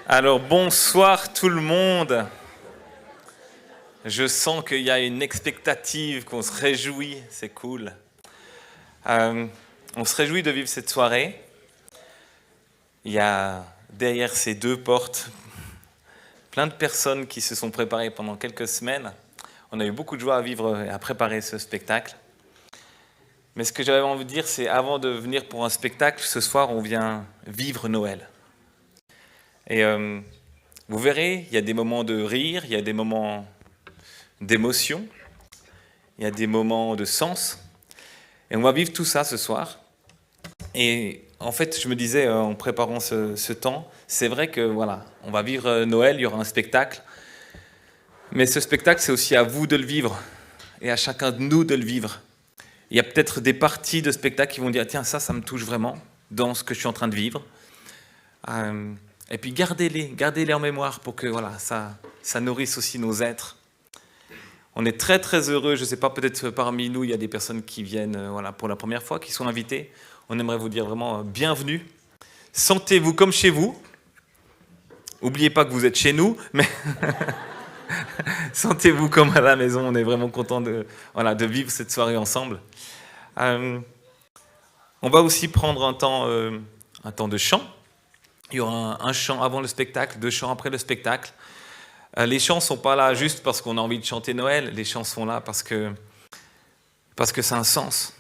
Alors bonsoir tout le monde. Je sens qu'il y a une expectative, qu'on se réjouit, c'est cool. On se réjouit de vivre cette soirée. Il y a derrière ces deux portes plein de personnes qui se sont préparées pendant quelques semaines. On a eu beaucoup de joie à vivre et à préparer ce spectacle. Mais ce que j'avais envie de dire, c'est avant de venir pour un spectacle, ce soir, on vient vivre Noël. Et vous verrez, il y a des moments de rire, il y a des moments d'émotion, il y a des moments de sens. Et on va vivre tout ça ce soir. Et en fait, je me disais en préparant ce temps, c'est vrai que voilà, on va vivre Noël, il y aura un spectacle. Mais ce spectacle, c'est aussi à vous de le vivre et à chacun de nous de le vivre. Il y a peut-être des parties de spectacle qui vont dire « Tiens, ça me touche vraiment dans ce que je suis en train de vivre. » Et puis gardez-les en mémoire pour que voilà, ça nourrisse aussi nos êtres. On est très très heureux, je ne sais pas, peut-être parmi nous, il y a des personnes qui viennent pour la première fois, qui sont invitées. On aimerait vous dire vraiment bienvenue. Sentez-vous comme chez vous. N'oubliez pas que vous êtes chez nous, mais sentez-vous comme à la maison. On est vraiment content de vivre cette soirée ensemble. On va aussi prendre un temps de chant. Il y aura un chant avant le spectacle, 2 chants après le spectacle. Les chants ne sont pas là juste parce qu'on a envie de chanter Noël. Les chants sont là parce que c'est un sens.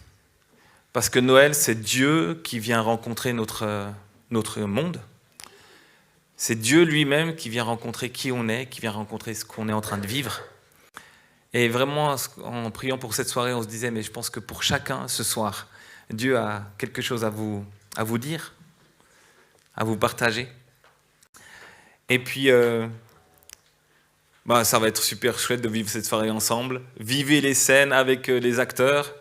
Parce que Noël, c'est Dieu qui vient rencontrer notre monde. C'est Dieu lui-même qui vient rencontrer qui on est, qui vient rencontrer ce qu'on est en train de vivre. Et vraiment, en priant pour cette soirée, on se disait, mais je pense que pour chacun, ce soir, Dieu a quelque chose à vous dire, à vous partager. Et puis, ça va être super chouette de vivre cette soirée ensemble. Vivez les scènes avec les acteurs.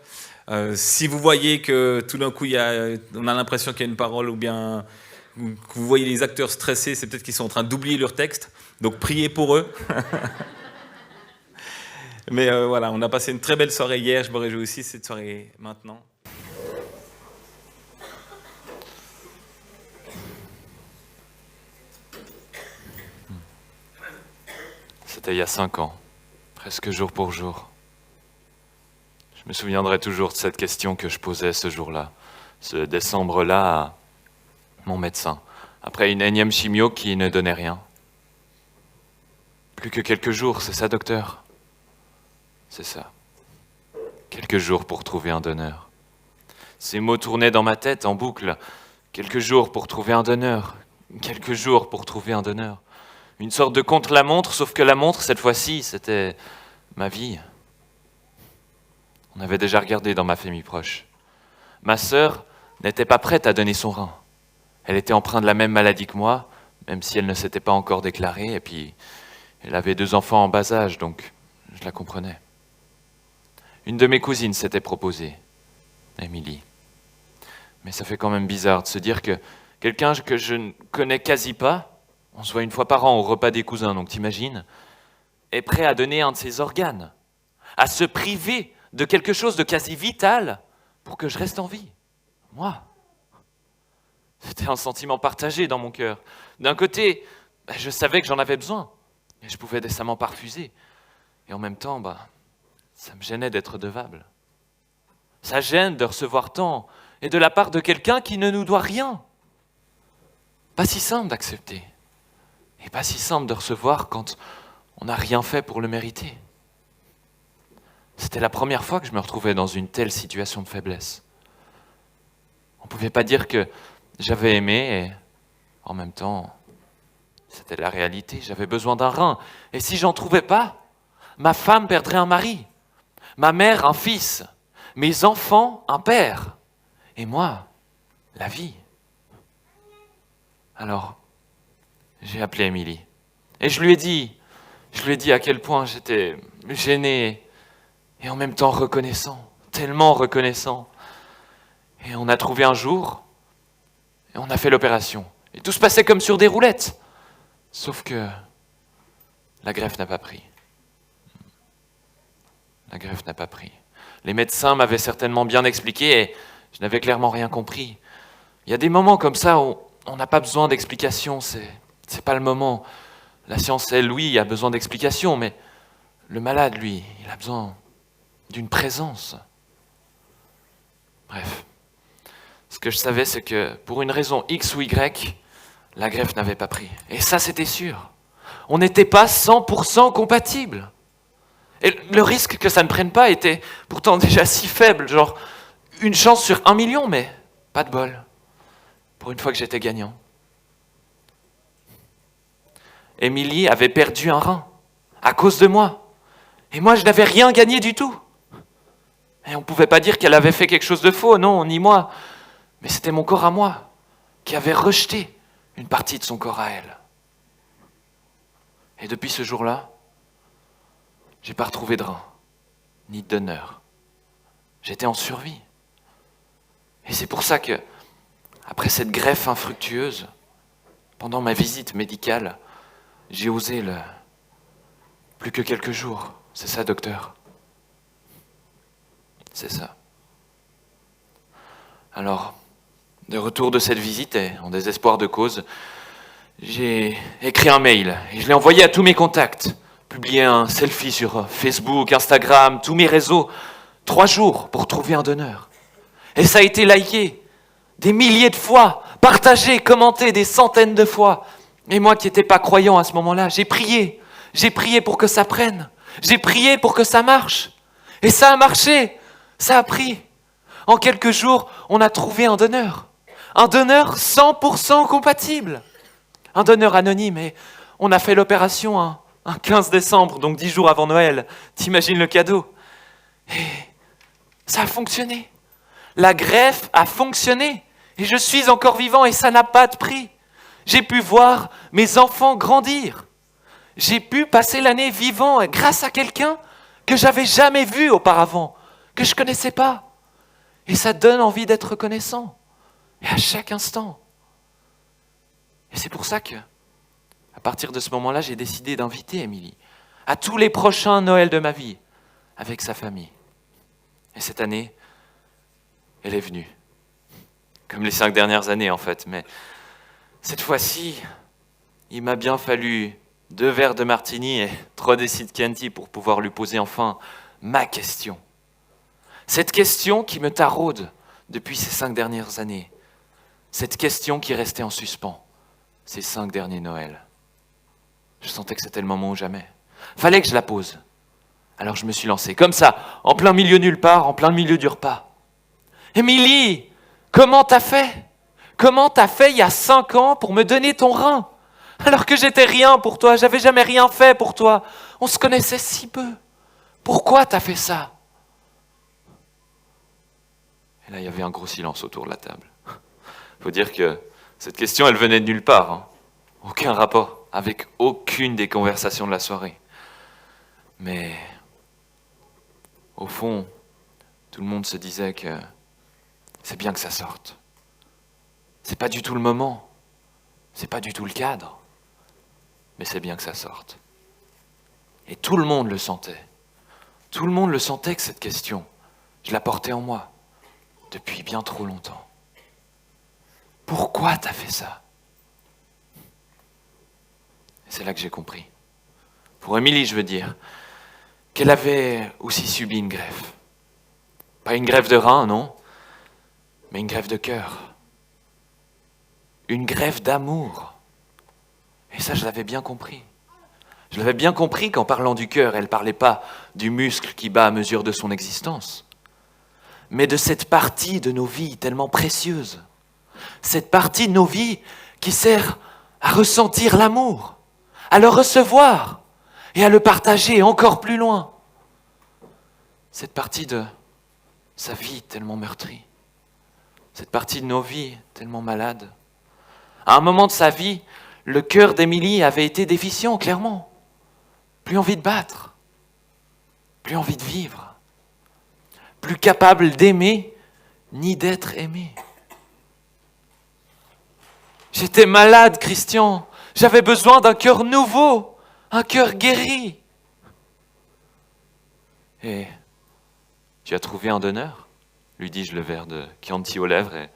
Si vous voyez que tout d'un coup, on a l'impression qu'il y a une parole ou bien que vous voyez les acteurs stressés, c'est peut-être qu'ils sont en train d'oublier leur texte. Donc, priez pour eux. Mais on a passé une très belle soirée hier. Je me réjouis aussi de cette soirée maintenant. C'était il y a 5 ans, presque jour pour jour. Je me souviendrai toujours de cette question que je posais ce jour-là, ce décembre-là, à mon médecin, après une énième chimio qui ne donnait rien. Plus que quelques jours, c'est ça, docteur? C'est ça. Quelques jours pour trouver un donneur. Ces mots tournaient dans ma tête en boucle. Quelques jours pour trouver un donneur. Quelques jours pour trouver un donneur. Une sorte de contre-la-montre, sauf que la montre, cette fois-ci, c'était ma vie. On avait déjà regardé dans ma famille proche. Ma sœur n'était pas prête à donner son rein. Elle était empreinte de la même maladie que moi, même si elle ne s'était pas encore déclarée, et puis elle avait 2 enfants en bas âge, donc je la comprenais. Une de mes cousines s'était proposée, Émilie. Mais ça fait quand même bizarre de se dire que quelqu'un que je ne connais quasi pas, on se voit une fois par an au repas des cousins, donc t'imagines, est prêt à donner un de ses organes, à se priver de quelque chose de quasi vital pour que je reste en vie. Moi. C'était un sentiment partagé dans mon cœur. D'un côté, je savais que j'en avais besoin, et je pouvais décemment pas refuser. Et en même temps, ça me gênait d'être redevable. Ça gêne de recevoir tant, et de la part de quelqu'un qui ne nous doit rien. Pas si simple d'accepter. Et pas si simple de recevoir quand on n'a rien fait pour le mériter. C'était la première fois que je me retrouvais dans une telle situation de faiblesse. On ne pouvait pas dire que j'avais aimé et en même temps, c'était la réalité. J'avais besoin d'un rein. Et si j'en trouvais pas, ma femme perdrait un mari, ma mère un fils, mes enfants un père, et moi, la vie. Alors, j'ai appelé Émilie. Et je lui ai dit à quel point j'étais gêné et en même temps reconnaissant, tellement reconnaissant. Et on a trouvé un jour et on a fait l'opération. Et tout se passait comme sur des roulettes. Sauf que la greffe n'a pas pris. La greffe n'a pas pris. Les médecins m'avaient certainement bien expliqué et je n'avais clairement rien compris. Il y a des moments comme ça où on n'a pas besoin d'explications, c'est C'est pas le moment. La science, elle, oui, a besoin d'explications, mais le malade, lui, il a besoin d'une présence. Bref. Ce que je savais, c'est que pour une raison X ou Y, la greffe n'avait pas pris. Et ça, c'était sûr. On n'était pas 100% compatibles. Et le risque que ça ne prenne pas était pourtant déjà si faible, genre une chance sur 1 million, mais pas de bol. Pour une fois que j'étais gagnant. Émilie avait perdu un rein, à cause de moi. Et moi, je n'avais rien gagné du tout. Et on ne pouvait pas dire qu'elle avait fait quelque chose de faux, non, ni moi. Mais c'était mon corps à moi, qui avait rejeté une partie de son corps à elle. Et depuis ce jour-là, j'ai pas retrouvé de rein, ni de donneur. J'étais en survie. Et c'est pour ça que, après cette greffe infructueuse, pendant ma visite médicale, j'ai osé le... Plus que quelques jours, c'est ça, docteur? C'est ça. Alors, de retour de cette visite, et en désespoir de cause, j'ai écrit un mail et je l'ai envoyé à tous mes contacts. Publié un selfie sur Facebook, Instagram, tous mes réseaux. 3 jours pour trouver un donneur. Et ça a été liké des milliers de fois, partagé, commenté des centaines de fois. Et moi qui n'étais pas croyant à ce moment-là, j'ai prié. J'ai prié pour que ça prenne. J'ai prié pour que ça marche. Et ça a marché. Ça a pris. En quelques jours, on a trouvé un donneur. Un donneur 100% compatible. Un donneur anonyme. Et on a fait l'opération un 15 décembre, donc 10 jours avant Noël. T'imagines le cadeau? Et ça a fonctionné. La greffe a fonctionné. Et je suis encore vivant et ça n'a pas de prix. J'ai pu voir mes enfants grandir. J'ai pu passer l'année vivant grâce à quelqu'un que j'avais jamais vu auparavant, que je connaissais pas. Et ça donne envie d'être reconnaissant. Et à chaque instant. Et c'est pour ça que, à partir de ce moment-là, j'ai décidé d'inviter Émilie à tous les prochains Noëls de ma vie avec sa famille. Et cette année, elle est venue. Comme les 5 dernières années, en fait. Mais cette fois-ci, il m'a bien fallu 2 verres de martini et 3 décis de Chianti pour pouvoir lui poser enfin ma question. Cette question qui me taraude depuis ces 5 dernières années. Cette question qui restait en suspens ces 5 derniers Noëls. Je sentais que c'était le moment ou jamais. Fallait que je la pose. Alors je me suis lancé, comme ça, en plein milieu nulle part, en plein milieu du repas. Émilie, comment t'as fait? Comment t'as fait il y a 5 ans pour me donner ton rein? Alors que j'étais rien pour toi, j'avais jamais rien fait pour toi. On se connaissait si peu. Pourquoi t'as fait ça? Et là, il y avait un gros silence autour de la table. Faut dire que cette question, elle venait de nulle part. Hein. Aucun rapport avec aucune des conversations de la soirée. Mais au fond, tout le monde se disait que c'est bien que ça sorte. C'est pas du tout le moment. C'est pas du tout le cadre. Mais c'est bien que ça sorte. Et tout le monde le sentait. Tout le monde le sentait que cette question, je la portais en moi depuis bien trop longtemps. Pourquoi t'as fait ça? Et c'est là que j'ai compris. Pour Émilie, je veux dire, qu'elle avait aussi subi une greffe. Pas une greffe de rein, non, mais une greffe de cœur. Une greffe d'amour. Et ça, je l'avais bien compris. Je l'avais bien compris qu'en parlant du cœur, elle ne parlait pas du muscle qui bat à mesure de son existence, mais de cette partie de nos vies tellement précieuse. Cette partie de nos vies qui sert à ressentir l'amour, à le recevoir et à le partager encore plus loin. Cette partie de sa vie tellement meurtrie. Cette partie de nos vies tellement malades. À un moment de sa vie, le cœur d'Émilie avait été déficient, clairement. Plus envie de battre, plus envie de vivre, plus capable d'aimer ni d'être aimé. J'étais malade, Christian. J'avais besoin d'un cœur nouveau, un cœur guéri. Et tu as trouvé un donneur? Lui dis-je, le verre de Chianti aux lèvres et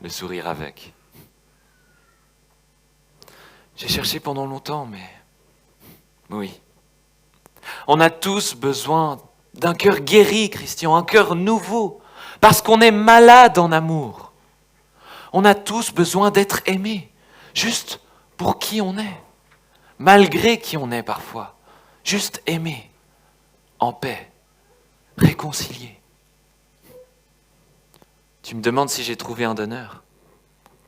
le sourire avec. J'ai cherché pendant longtemps, mais... Oui. On a tous besoin d'un cœur guéri, Christian, un cœur nouveau, parce qu'on est malade en amour. On a tous besoin d'être aimés, juste pour qui on est, malgré qui on est parfois, juste aimés, en paix, réconciliés. Tu me demandes si j'ai trouvé un donneur?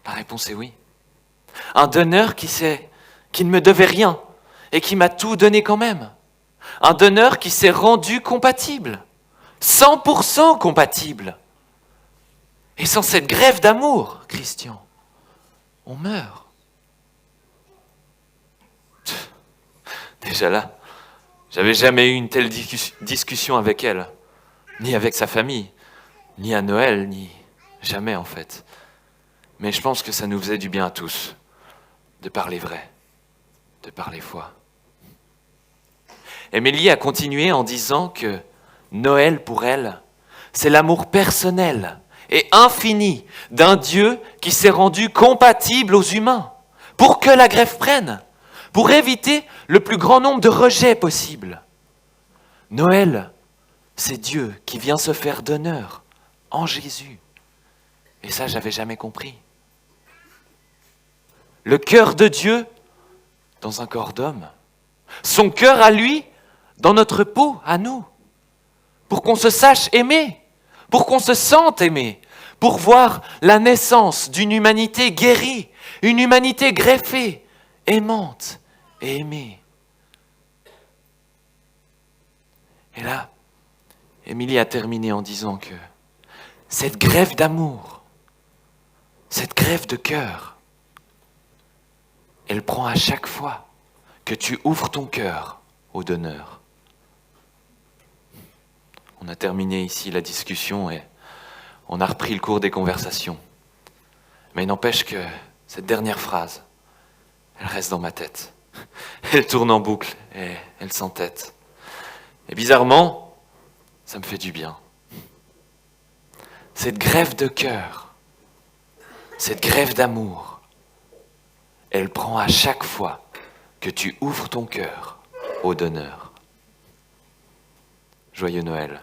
La réponse est oui. Un donneur qui ne me devait rien et qui m'a tout donné quand même. Un donneur qui s'est rendu compatible, 100% compatible. Et sans cette grève d'amour, Christian, on meurt. Déjà là, j'avais jamais eu une telle discussion avec elle, ni avec sa famille, ni à Noël, ni jamais en fait. Mais je pense que ça nous faisait du bien à tous, de parler vrai, de parler foi. Émilie a continué en disant que Noël pour elle, c'est l'amour personnel et infini d'un Dieu qui s'est rendu compatible aux humains pour que la grève prenne, pour éviter le plus grand nombre de rejets possible. Noël, c'est Dieu qui vient se faire donneur en Jésus. Et ça, j'avais jamais compris. Le cœur de Dieu dans un corps d'homme. Son cœur à lui dans notre peau, à nous. Pour qu'on se sache aimer, pour qu'on se sente aimé, pour voir la naissance d'une humanité guérie, une humanité greffée, aimante et aimée. Et là, Émilie a terminé en disant que cette grève d'amour, cette grève de cœur, elle prend à chaque fois que tu ouvres ton cœur au donneur. On a terminé ici la discussion et on a repris le cours des conversations. Mais il n'empêche que cette dernière phrase, elle reste dans ma tête. Elle tourne en boucle et elle s'entête. Et bizarrement, ça me fait du bien. Cette grève de cœur, cette grève d'amour, elle prend à chaque fois que tu ouvres ton cœur au donneur. Joyeux Noël.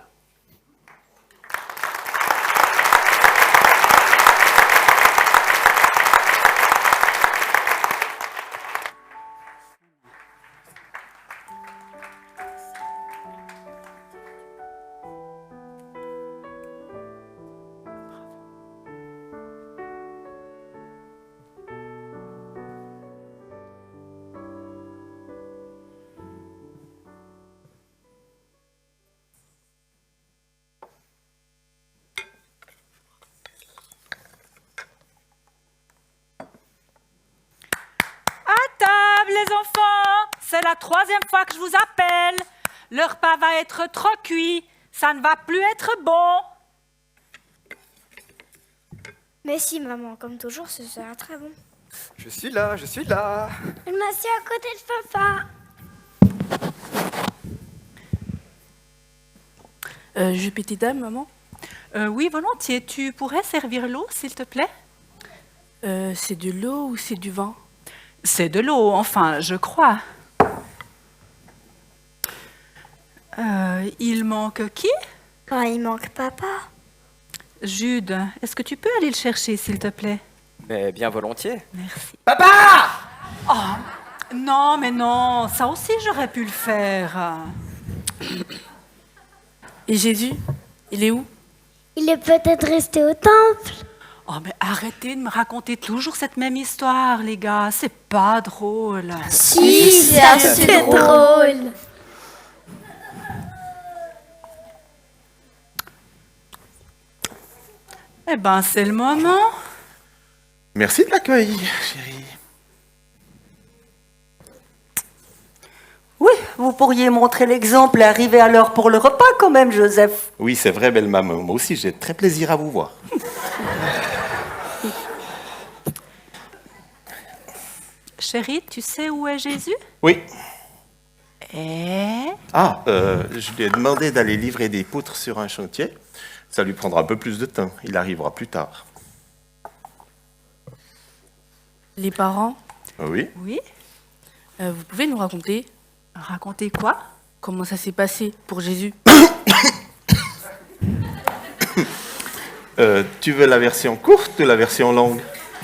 Les enfants, c'est la 3e fois que je vous appelle. Le repas va être trop cuit. Ça ne va plus être bon. Mais si, maman, comme toujours, ce sera très bon. Je suis là, je suis là. Je m'assieds à côté de papa. Je peux t'aider, maman? Oui, volontiers. Tu pourrais servir l'eau, s'il te plaît? C'est de l'eau ou c'est du vin? C'est de l'eau, enfin, je crois. Il manque qui? Oh, il manque papa. Jude, est-ce que tu peux aller le chercher, s'il te plaît? Mais bien volontiers. Merci. Papa! Non, mais non, ça aussi j'aurais pu le faire. Et Jésus, il est où? Il est peut-être resté au temple. Oh, mais arrêtez de me raconter toujours cette même histoire, les gars. C'est pas drôle. Si, c'est assez drôle. Eh ben, c'est le moment. Merci de l'accueil, chérie. Oui, vous pourriez montrer l'exemple et arriver à l'heure pour le repas quand même, Joseph. Oui, c'est vrai, belle maman. Moi aussi, j'ai très plaisir à vous voir. Chérie, tu sais où est Jésus? Oui. Eh? Je lui ai demandé d'aller livrer des poutres sur un chantier. Ça lui prendra un peu plus de temps. Il arrivera plus tard. Les parents? Oui. Oui? Vous pouvez nous raconter Raconter quoi? comment ça s'est passé pour Jésus? Tu veux la version courte ou la version longue?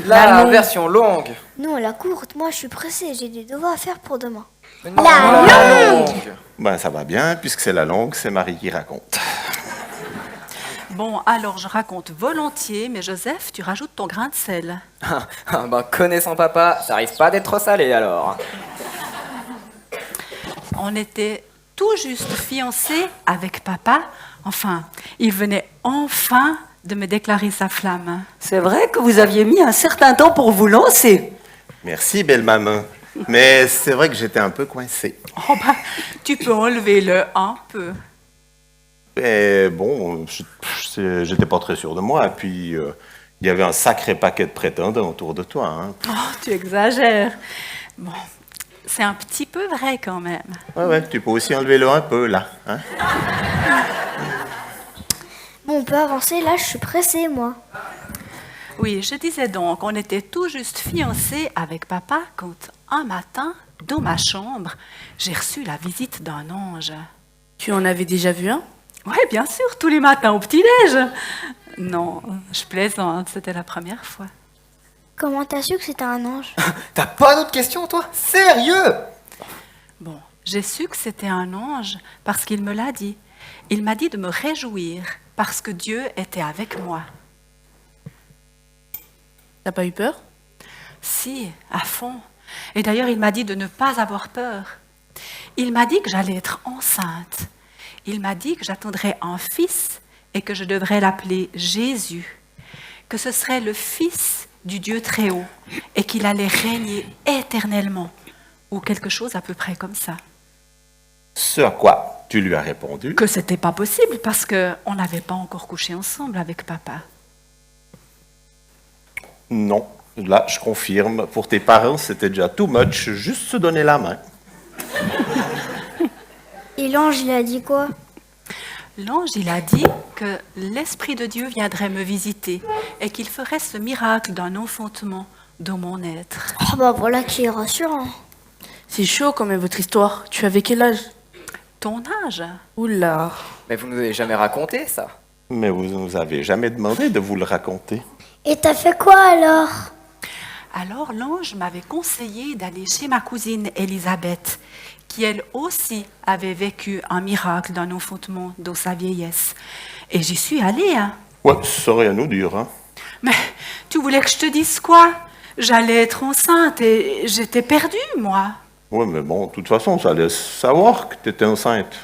La version longue. Non, la courte, moi je suis pressée, j'ai des devoirs à faire pour demain. Non, la longue. Ben, ça va bien, puisque c'est la longue, c'est Marie qui raconte. Bon, alors je raconte volontiers, mais Joseph, tu rajoutes ton grain de sel. Ben, connaissant papa, ça risque pas d'être trop salé alors. On était tout juste fiancés avec papa. Enfin, il venait enfin de me déclarer sa flamme. C'est vrai que vous aviez mis un certain temps pour vous lancer. Merci, belle maman. Mais c'est vrai que j'étais un peu coincé. Oh bah, tu peux enlever-le un peu. Mais bon, j'étais pas très sûr de moi. Et puis, il y avait un sacré paquet de prétendants autour de toi. Hein. Oh, tu exagères. Bon, c'est un petit peu vrai quand même. Ouais, tu peux aussi enlever le un peu, là. Hein. Bon, on peut avancer, là je suis pressée, moi. Oui, je disais donc, on était tout juste fiancés avec papa quand un matin, dans ma chambre, j'ai reçu la visite d'un ange. Tu en avais déjà vu un? Oui, bien sûr, tous les matins au petit-déj. Non, je plaisante, c'était la première fois. Comment t'as su que c'était un ange? T'as pas d'autres questions, toi? Sérieux? Bon, j'ai su que c'était un ange parce qu'il me l'a dit. Il m'a dit de me réjouir parce que Dieu était avec moi. T'as pas eu peur? Si, à fond. Et d'ailleurs, il m'a dit de ne pas avoir peur. Il m'a dit que j'allais être enceinte. Il m'a dit que j'attendrais un fils et que je devrais l'appeler Jésus, que ce serait le fils du Dieu très haut et qu'il allait régner éternellement, ou quelque chose à peu près comme ça. Ce à quoi tu lui as répondu. Que c'était pas possible parce qu'on n'avait pas encore couché ensemble avec papa. Non, là, je confirme. Pour tes parents, c'était déjà too much, juste se donner la main. Et l'ange, il a dit quoi? L'ange, il a dit que l'Esprit de Dieu viendrait me visiter et qu'il ferait ce miracle d'un enfantement dans mon être. Oh bah voilà qui est rassurant. C'est chaud quand même votre histoire. Tu avais quel âge? Ton âge? Oula. Mais vous nous avez jamais raconté ça. Mais vous ne nous avez jamais demandé de vous le raconter. Et t'as fait quoi alors? Alors l'ange m'avait conseillé d'aller chez ma cousine Élisabeth, qui elle aussi avait vécu un miracle d'un enfantement dans sa vieillesse. Et j'y suis allée, hein. Ouais, ça rien nous dire, hein. Mais tu voulais que je te dise quoi? J'allais être enceinte et j'étais perdue, moi. Ouais, mais bon, de toute façon, ça laisse savoir que t'étais enceinte.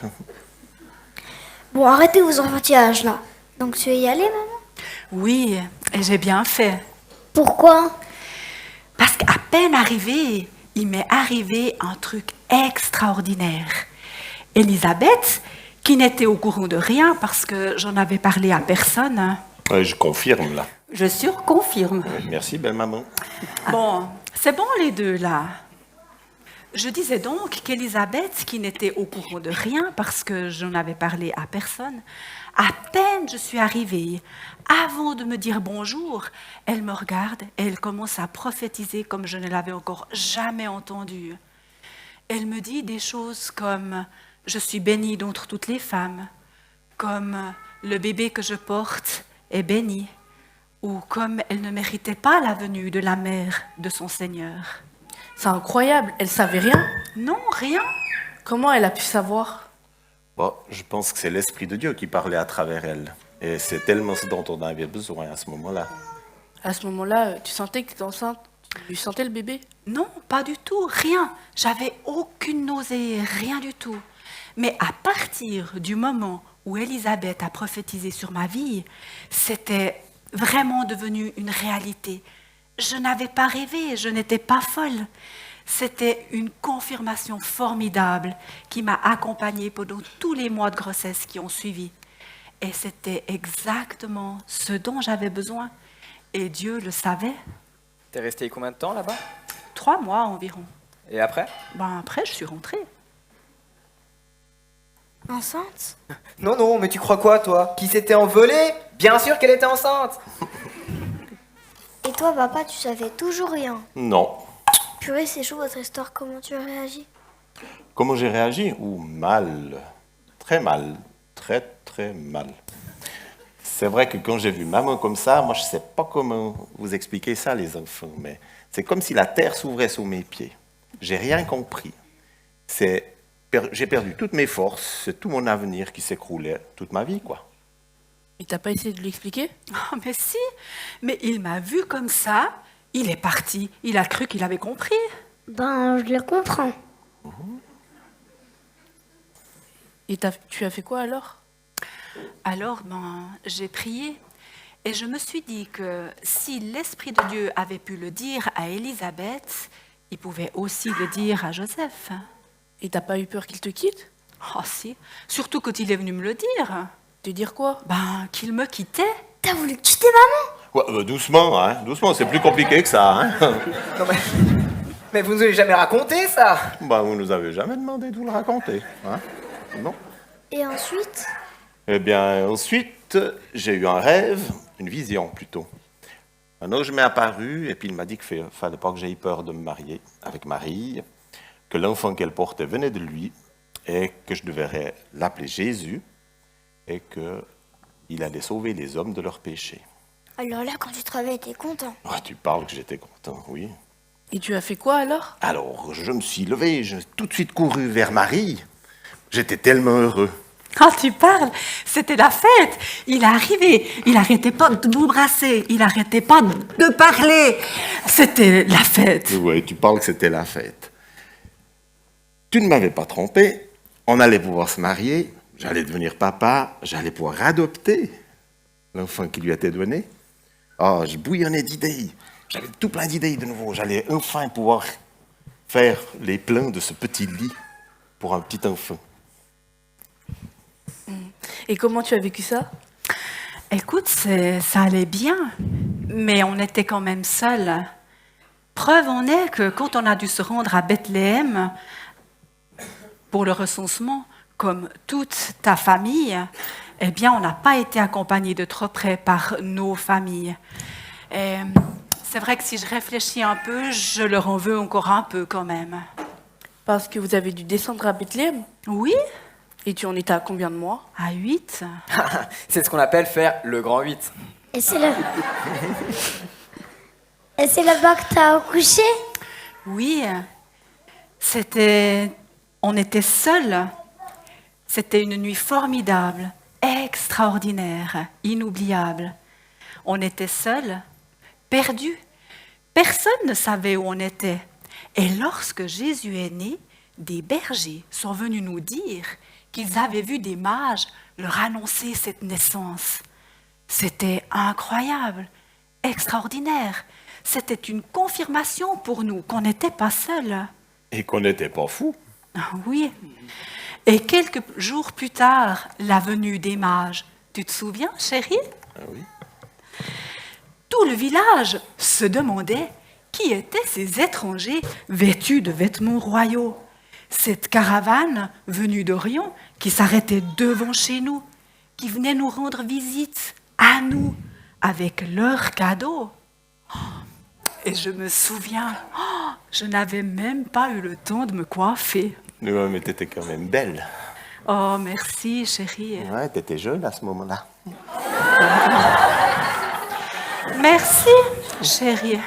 Bon, arrêtez vos enfantillages là. Donc tu es y allée, maman? Oui, et j'ai bien fait. Pourquoi? Parce qu'à peine arrivé, il m'est arrivé un truc extraordinaire. Élisabeth, qui n'était au courant de rien parce que j'en avais parlé à personne. Hein. Ouais, je confirme, là. Je surconfirme. Ouais, merci, belle maman. Bon, c'est bon les deux là. Je disais donc qu'Élisabeth, qui n'était au courant de rien parce que j'en avais parlé à personne, à peine je suis arrivée, avant de me dire bonjour, elle me regarde et elle commence à prophétiser comme je ne l'avais encore jamais entendu. Elle me dit des choses comme « Je suis bénie d'entre toutes les femmes », comme « Le bébé que je porte est béni », ou comme elle ne méritait pas la venue de la mère de son Seigneur. C'est incroyable. Elle savait rien? Non, rien. Comment elle a pu savoir? Bon, je pense que c'est l'Esprit de Dieu qui parlait à travers elle. Et c'est tellement ce dont on avait besoin à ce moment-là. À ce moment-là, tu sentais que tu étais enceinte? Tu sentais le bébé? Non, pas du tout, rien. J'avais aucune nausée, rien du tout. Mais à partir du moment où Élisabeth a prophétisé sur ma vie, c'était vraiment devenu une réalité. Je n'avais pas rêvé, je n'étais pas folle. C'était une confirmation formidable qui m'a accompagnée pendant tous les mois de grossesse qui ont suivi. Et c'était exactement ce dont j'avais besoin. Et Dieu le savait. T'es resté combien de temps là-bas? 3 mois environ. Et après? Ben après, je suis rentrée. Enceinte? Non, non, mais tu crois quoi, toi? Qui s'était envolé? Bien sûr qu'elle était enceinte! Et toi, papa, tu savais toujours rien. Non. Purée, c'est chaud votre histoire. Comment tu as réagi? Comment j'ai réagi? Ou mal. Très mal. Très, très mal. C'est vrai que quand j'ai vu maman comme ça, moi je ne sais pas comment vous expliquer ça, les enfants, mais c'est comme si la terre s'ouvrait sous mes pieds. J'ai rien compris. J'ai perdu toutes mes forces, c'est tout mon avenir qui s'écroulait, toute ma vie, quoi. Et t'as pas essayé de lui expliquer? Oh, mais si, mais il m'a vu comme ça, il est parti, il a cru qu'il avait compris. Ben, je le comprends. Et tu as fait quoi alors? Alors, j'ai prié et je me suis dit que si l'Esprit de Dieu avait pu le dire à Élisabeth, il pouvait aussi le dire à Joseph. Et t'as pas eu peur qu'il te quitte? Oh si, surtout quand il est venu me le dire. Te dire quoi? Qu'il me quittait. T'as voulu quitter maman? Ouais, doucement, hein, doucement, c'est plus compliqué que ça. Hein. Non, mais vous nous avez jamais raconté ça? Vous nous avez jamais demandé de vous le raconter. Hein. Non. Et ensuite? Eh bien, ensuite, j'ai eu un rêve, une vision plutôt. Un ange m'est apparu et puis il m'a dit qu'il ne fallait pas que j'aie peur de me marier avec Marie, que l'enfant qu'elle portait venait de lui et que je devrais l'appeler Jésus et qu'il allait sauver les hommes de leurs péchés. Alors là, quand tu te réveilles, t'es content. Ah, tu parles que j'étais content, oui. Et tu as fait quoi alors? Alors, je me suis levé, j'ai tout de suite couru vers Marie. J'étais tellement heureux. Quand tu parles, c'était la fête. Il est arrivé, il n'arrêtait pas de m'embrasser, il n'arrêtait pas de parler. C'était la fête. Oui, tu parles que c'était la fête. Tu ne m'avais pas trompé. On allait pouvoir se marier. J'allais devenir papa. J'allais pouvoir adopter l'enfant qui lui était donné. Oh, je bouillonnais d'idées. J'avais tout plein d'idées de nouveau. J'allais enfin pouvoir faire les plans de ce petit lit pour un petit enfant. Et comment tu as vécu ça? Écoute, ça allait bien, mais on était quand même seuls. Preuve en est que quand on a dû se rendre à Bethléem pour le recensement, comme toute ta famille, eh bien, on n'a pas été accompagnés de trop près par nos familles. Et c'est vrai que si je réfléchis un peu, je leur en veux encore un peu quand même. Parce que vous avez dû descendre à Bethléem? Oui, Et tu en étais à combien de mois? à 8. C'est ce qu'on appelle faire le grand 8. Et c'est là... Et c'est là-bas que t'as accouché? Oui, on était seuls. C'était une nuit formidable, extraordinaire, inoubliable. On était seuls, perdus. Personne ne savait où on était. Et lorsque Jésus est né, des bergers sont venus nous dire qu'ils avaient vu des mages leur annoncer cette naissance. C'était incroyable, extraordinaire. C'était une confirmation pour nous qu'on n'était pas seuls. Et qu'on n'était pas fous. Oui. Et quelques jours plus tard, la venue des mages. Tu te souviens, chérie? Ah oui. Tout le village se demandait qui étaient ces étrangers vêtus de vêtements royaux. Cette caravane venue d'Orient qui s'arrêtait devant chez nous, qui venait nous rendre visite à nous avec leurs cadeaux. Et je me souviens, je n'avais même pas eu le temps de me coiffer. Mais t'étais quand même belle. Oh, merci, chérie. Ouais, t'étais jeune à ce moment-là. Merci, chérie.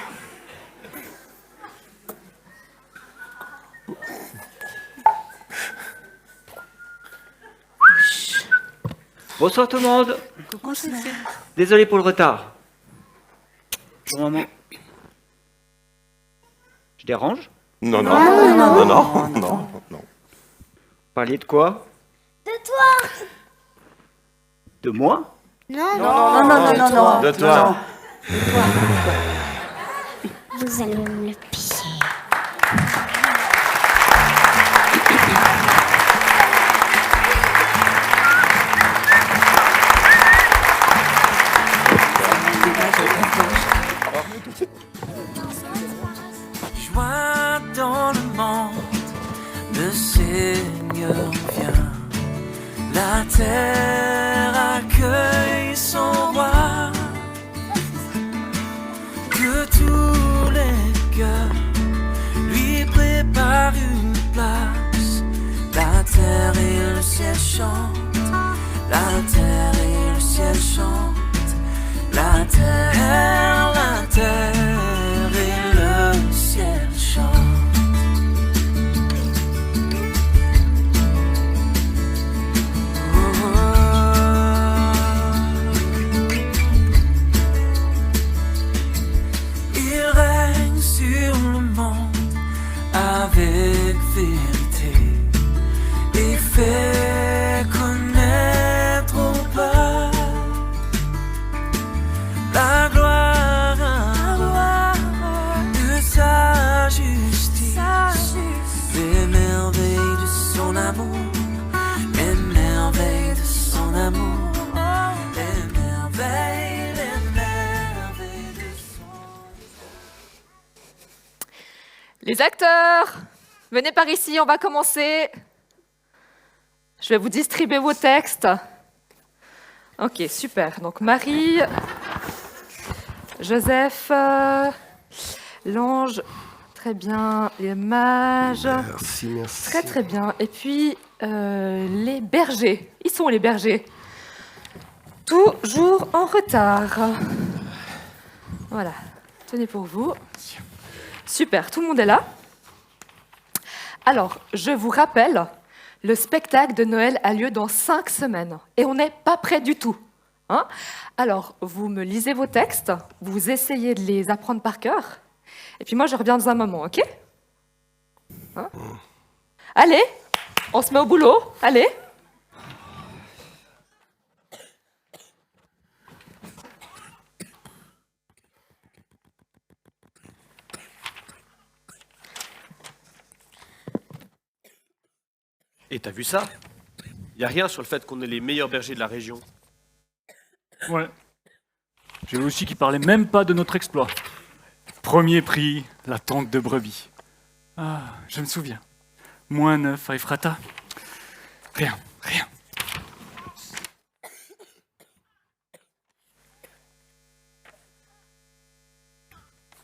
Bonsoir tout le monde. Coucou, Cécile. Désolé pour le retard. Bon maman. Je dérange? Non, non. Parliez de quoi? De toi? De moi? Non, Non. De toi. Vous allez me le piller. Joie dans le monde, le Seigneur vient. La terre accueille son roi. Que tous les cœurs lui terre et le ciel chantent. La terre et le ciel chantent. Il règne sur le monde avec vérité et fait connaître au peuple la gloire de sa justice, les merveilles de son amour, les merveilles de son amour, les merveilles de son... Les acteurs, venez par ici, on va commencer. Je vais vous distribuer vos textes. Ok, super. Donc Marie, Joseph, l'ange, très bien. Les mages, Merci. très très bien. Et puis les bergers. Ils sont où, les bergers? Toujours en retard. Voilà, tenez pour vous. Super, tout le monde est là. Alors, je vous rappelle, le spectacle de Noël a lieu dans 5 semaines et on n'est pas prêt du tout. Hein? Alors, vous me lisez vos textes, vous essayez de les apprendre par cœur, et puis moi, je reviens dans un moment, ok? Hein? Allez, on se met au boulot, allez. Et t'as vu ça? Y a rien sur le fait qu'on est les meilleurs bergers de la région. Ouais. J'ai vu aussi qu'il parlait même pas de notre exploit. Premier prix, la tente de brebis. Ah, je me souviens. -9 à Ephrata. Rien.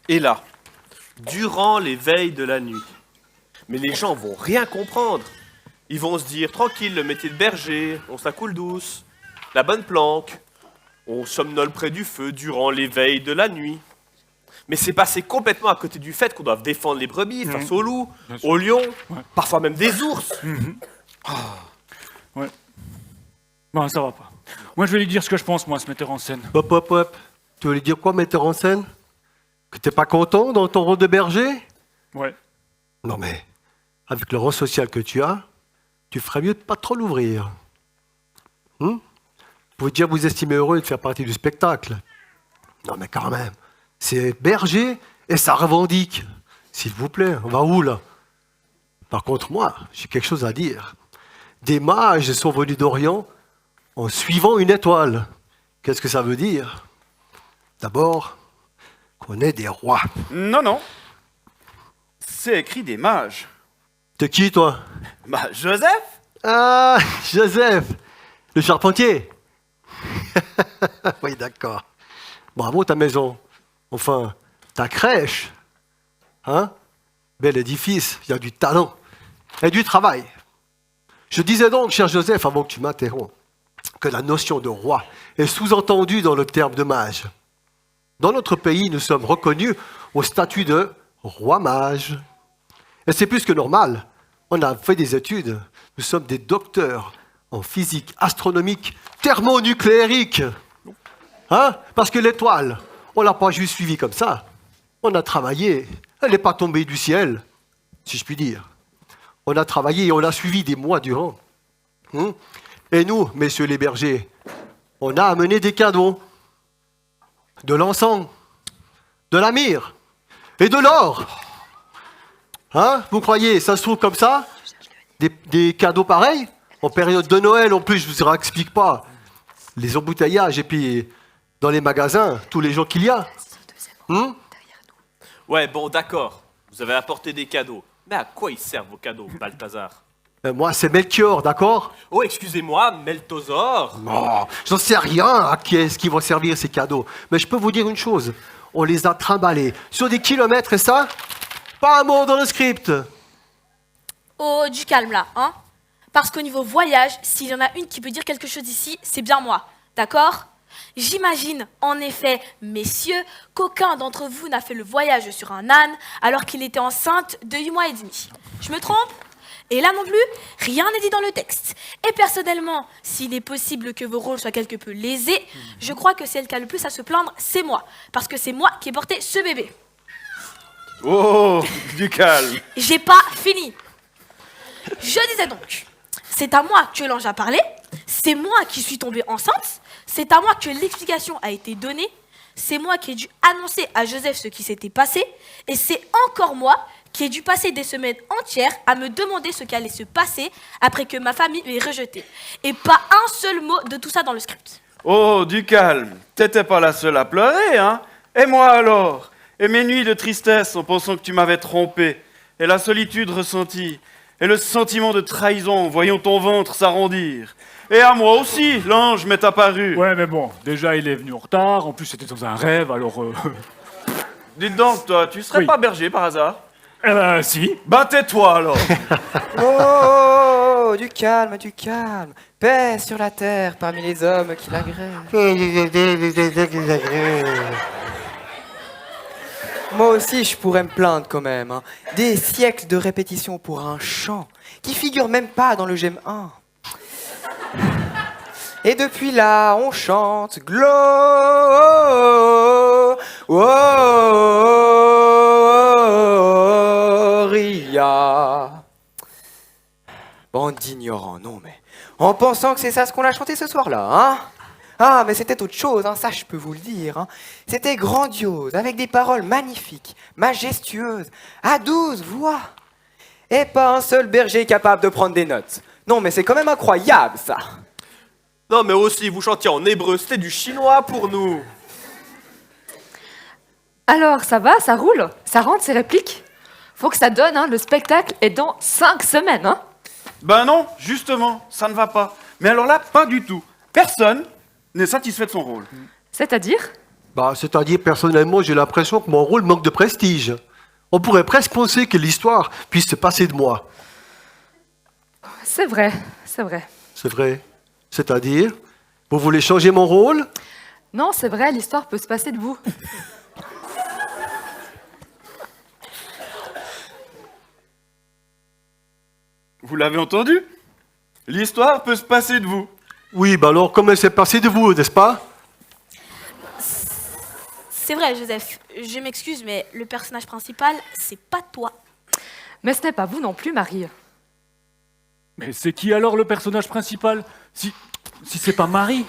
Et là, durant les veilles de la nuit. Mais les gens vont rien comprendre. Ils vont se dire, tranquille, le métier de berger, on se la coule douce. La bonne planque, on somnole près du feu durant les veilles de la nuit. Mais c'est passé complètement à côté du fait qu'on doit défendre les brebis face aux loups, aux lions, parfois même des ours. Ouais. Bon, ça va pas. Moi, je vais lui dire ce que je pense, moi, ce metteur en scène. Hop. Tu veux lui dire quoi, metteur en scène? Que t'es pas content dans ton rôle de berger? Ouais. Non mais, avec le rang social que tu as, tu ferais mieux de pas trop l'ouvrir. Vous pouvez dire vous estimez heureux de faire partie du spectacle. Non mais quand même, c'est berger et ça revendique. S'il vous plaît, on va où là? Par contre, moi, j'ai quelque chose à dire. Des mages sont venus d'Orient en suivant une étoile. Qu'est-ce que ça veut dire? D'abord, qu'on est des rois. Non. C'est écrit des mages. T'es qui, toi? Bah, Joseph. Ah, Joseph, le charpentier. Oui, d'accord. Bravo, ta maison. Enfin, ta crèche. Hein? Bel édifice, il y a du talent et du travail. Je disais donc, cher Joseph, avant que tu m'interromps, que la notion de roi est sous-entendue dans le terme de mage. Dans notre pays, nous sommes reconnus au statut de roi-mage. Et c'est plus que normal. On a fait des études. Nous sommes des docteurs en physique astronomique thermonucléaire. Hein? Parce que l'étoile, on ne l'a pas juste suivie comme ça. On a travaillé. Elle n'est pas tombée du ciel, si je puis dire. On a travaillé et on l'a suivie des mois durant. Et nous, messieurs les bergers, on a amené des cadeaux. De l'encens, de la myrrhe et de l'or. Hein? Vous croyez, ça se trouve comme ça? Des cadeaux pareils? En période de Noël, en plus, je ne vous explique pas. Les embouteillages et puis dans les magasins, tous les gens qu'il y a. Ouais, bon, d'accord. Vous avez apporté des cadeaux. Mais à quoi ils servent vos cadeaux, Balthazar? Moi, c'est Melchior, d'accord? Oh, excusez-moi, Meltosor. Non, j'en sais rien à qui est-ce qui vont servir ces cadeaux. Mais je peux vous dire une chose. On les a trimballés sur des kilomètres et ça, pas un mot dans le script. Oh, du calme là, hein? Parce qu'au niveau voyage, s'il y en a une qui peut dire quelque chose ici, c'est bien moi. D'accord ? J'imagine, en effet, messieurs, qu'aucun d'entre vous n'a fait le voyage sur un âne alors qu'il était enceinte de 8 mois et demi. Je me trompe ? Et là non plus, rien n'est dit dans le texte. Et personnellement, s'il est possible que vos rôles soient quelque peu lésés, je crois que celle qui a le plus à se plaindre, c'est moi. Parce que c'est moi qui ai porté ce bébé. Oh, du calme. J'ai pas fini. Je disais donc, c'est à moi que l'ange a parlé, c'est moi qui suis tombée enceinte, c'est à moi que l'explication a été donnée, c'est moi qui ai dû annoncer à Joseph ce qui s'était passé, et c'est encore moi qui ai dû passer des semaines entières à me demander ce qui allait se passer après que ma famille m'ait rejeté. Et pas un seul mot de tout ça dans le script. Oh, du calme. T'étais pas la seule à pleurer, hein? Et moi alors? Et mes nuits de tristesse en pensant que tu m'avais trompé, et la solitude ressentie, et le sentiment de trahison en voyant ton ventre s'arrondir. Et à moi aussi, l'ange m'est apparu. Ouais, mais bon, déjà il est venu en retard, en plus c'était dans un rêve, alors... Dites donc, toi, tu serais pas berger par hasard? Eh ben, si. Bah tais-toi alors. Oh, du calme, du calme. Paix sur la terre parmi les hommes qui l'agrègent. Moi aussi, je pourrais me plaindre quand même. Hein. Des siècles de répétition pour un chant qui figure même pas dans le Gemme 1. Et depuis là, on chante Gloria. Bande d'ignorants, non mais... En pensant que c'est ça ce qu'on a chanté ce soir-là, hein? Ah, mais c'était autre chose, hein, ça je peux vous le dire. Hein. C'était grandiose, avec des paroles magnifiques, majestueuses, à 12 voix. Et pas un seul berger capable de prendre des notes. Non, mais c'est quand même incroyable, ça. Non, mais aussi, vous chantiez en hébreu, c'était du chinois pour nous. Alors, ça va, ça roule, ça rentre ces répliques. Faut que ça donne, hein, le spectacle est dans 5 semaines, hein. Ben non, justement, ça ne va pas. Mais alors là, pas du tout. Personne n'est satisfait de son rôle. C'est-à-dire ? C'est-à-dire, personnellement, j'ai l'impression que mon rôle manque de prestige. On pourrait presque penser que l'histoire puisse se passer de moi. C'est vrai, c'est vrai. C'est vrai. C'est-à-dire, vous voulez changer mon rôle ? Non, c'est vrai, l'histoire peut se passer de vous. Vous l'avez entendu? L'histoire peut se passer de vous. Oui, alors, comment elle s'est passée de vous, n'est-ce pas ? C'est vrai, Joseph. Je m'excuse, mais le personnage principal, c'est pas toi. Mais ce n'est pas vous non plus, Marie. Mais c'est qui alors le personnage principal si c'est pas Marie?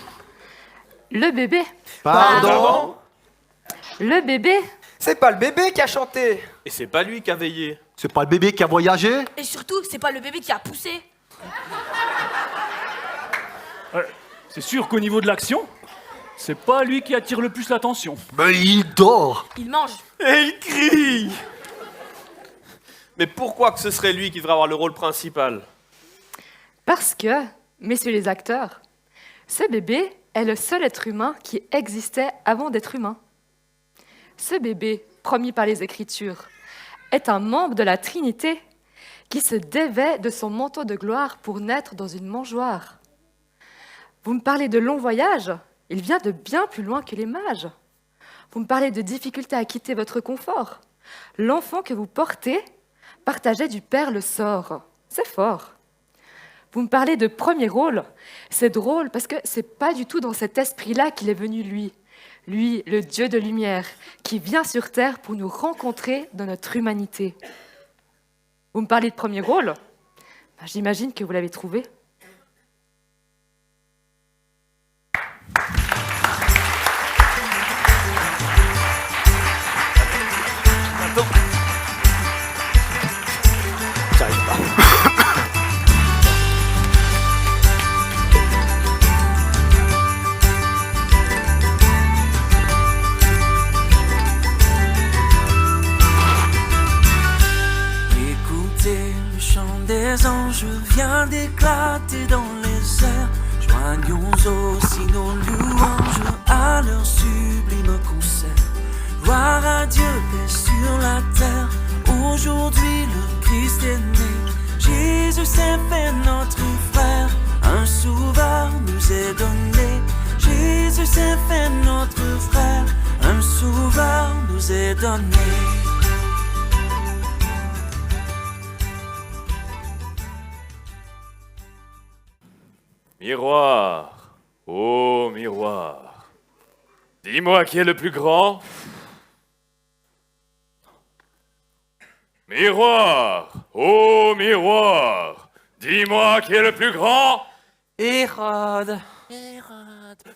Le bébé. Pardon? Le bébé. C'est pas le bébé qui a chanté. Et c'est pas lui qui a veillé. C'est pas le bébé qui a voyagé? Et surtout, c'est pas le bébé qui a poussé. C'est sûr qu'au niveau de l'action, c'est pas lui qui attire le plus l'attention. Mais il dort. Il mange. Et il crie. Mais pourquoi que ce serait lui qui devrait avoir le rôle principal? Parce que, messieurs les acteurs, ce bébé est le seul être humain qui existait avant d'être humain. Ce bébé, promis par les Écritures, est un membre de la Trinité qui se dévait de son manteau de gloire pour naître dans une mangeoire. Vous me parlez de long voyage, il vient de bien plus loin que les mages. Vous me parlez de difficulté à quitter votre confort. L'enfant que vous portez partageait du Père le sort. C'est fort. Vous me parlez de premier rôle. C'est drôle parce que c'est pas du tout dans cet esprit-là qu'il est venu, lui. Lui, le Dieu de lumière, qui vient sur terre pour nous rencontrer dans notre humanité. Vous me parlez de premier rôle? J'imagine que vous l'avez trouvé. J'arrive pas. Écoutez, le chant des anges vient d'éclater dans les airs. Joignons aussi nos louanges à leur sublime concert. Gloire à Dieu, paix sur la terre. Aujourd'hui le Christ est né. Jésus s'est fait notre s'est fait notre frère, un sauveur nous est donné. Miroir, ô miroir, dis-moi qui est le plus grand. Miroir, ô miroir, dis-moi qui est le plus grand. Hérode.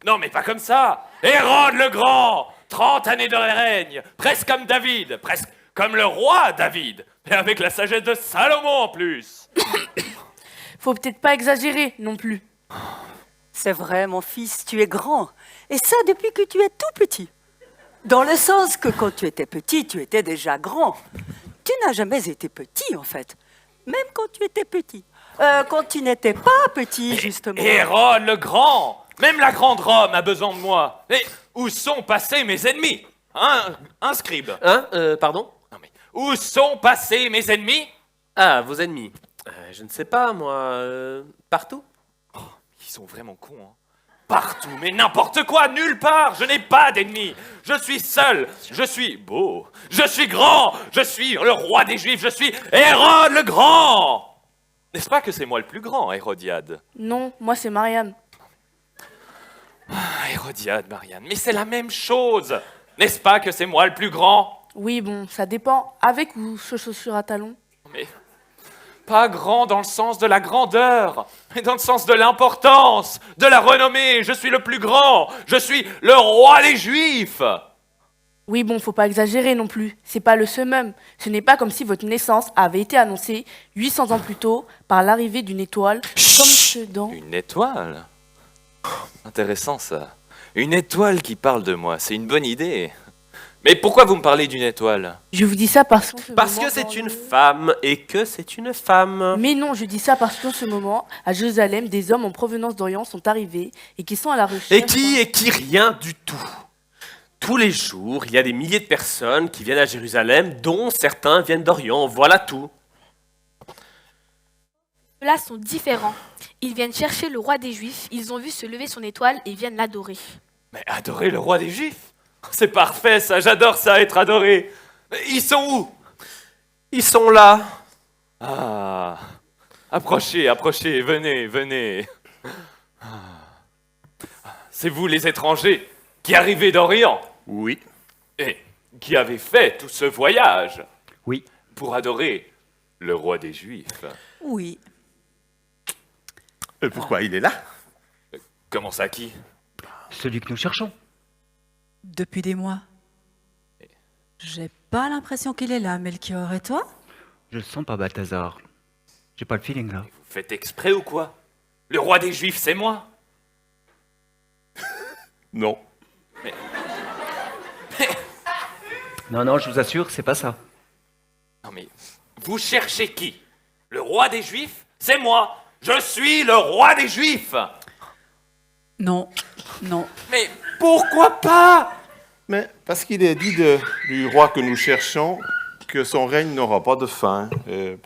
Non mais pas comme ça. Hérode le grand, 30 années de règne, presque comme David, presque comme le roi David, et avec la sagesse de Salomon en plus. Faut peut-être pas exagérer non plus. C'est vrai, mon fils, tu es grand. Et ça depuis que tu es tout petit. Dans le sens que quand tu étais petit, tu étais déjà grand. Tu n'as jamais été petit, en fait. Même quand tu étais petit. Quand tu n'étais pas petit, justement. Hérode le grand, même la grande Rome a besoin de moi. Et où sont passés mes ennemis? Un scribe. Pardon? Non mais, où sont passés mes ennemis? Ah, vos ennemis. Je ne sais pas, moi. Partout? Ils sont vraiment cons, hein. Partout, mais n'importe quoi, nulle part. Je n'ai pas d'ennemis. Je suis seul. Je suis beau. Je suis grand. Je suis le roi des Juifs. Je suis Hérode le grand. N'est-ce pas que c'est moi le plus grand, Hérodiade? Non, moi c'est Marianne. Hérodiade, Marianne, mais c'est la même chose. N'est-ce pas que c'est moi le plus grand? Oui, bon, ça dépend. Avec ou sans chaussures à talons? Mais pas grand dans le sens de la grandeur, mais dans le sens de l'importance, de la renommée. Je suis le plus grand. Je suis le roi des Juifs. Oui, bon, faut pas exagérer non plus. C'est pas le summum. Ce n'est pas comme si votre naissance avait été annoncée 800 ans plus tôt par l'arrivée d'une étoile, comme ce dans... Une étoile? Intéressant ça. Une étoile qui parle de moi, c'est une bonne idée. Mais pourquoi vous me parlez d'une étoile? Je vous dis ça parce que c'est une femme et que c'est une femme. Mais non, je dis ça parce qu'en ce moment, à Jérusalem, des hommes en provenance d'Orient sont arrivés et qui sont à la recherche... Et qui rien du tout. Tous les jours, il y a des milliers de personnes qui viennent à Jérusalem, dont certains viennent d'Orient. Voilà tout. Ceux-là sont différents. Ils viennent chercher le roi des Juifs, ils ont vu se lever son étoile et viennent l'adorer. Mais adorer le roi des Juifs? C'est parfait ça, j'adore ça, être adoré. Ils sont où? Ils sont là. Ah, approchez, approchez, venez, venez. C'est vous les étrangers qui arrivez d'Orient? Oui. Et qui avez fait tout ce voyage? Oui. Pour adorer le roi des Juifs? Oui. Pourquoi il est là? Comment ça, qui? Celui que nous cherchons. Depuis des mois. J'ai pas l'impression qu'il est là, Melchior, et toi? Je le sens pas, Balthazar. J'ai pas le feeling là. Vous faites exprès ou quoi? Le roi des Juifs, c'est moi? Non. Non, je vous assure, c'est pas ça. Non mais, vous cherchez qui? Le roi des Juifs? C'est moi! Je suis le roi des Juifs! Non, non. Mais pourquoi pas? Mais parce qu'il est dit du roi que nous cherchons que son règne n'aura pas de fin. Et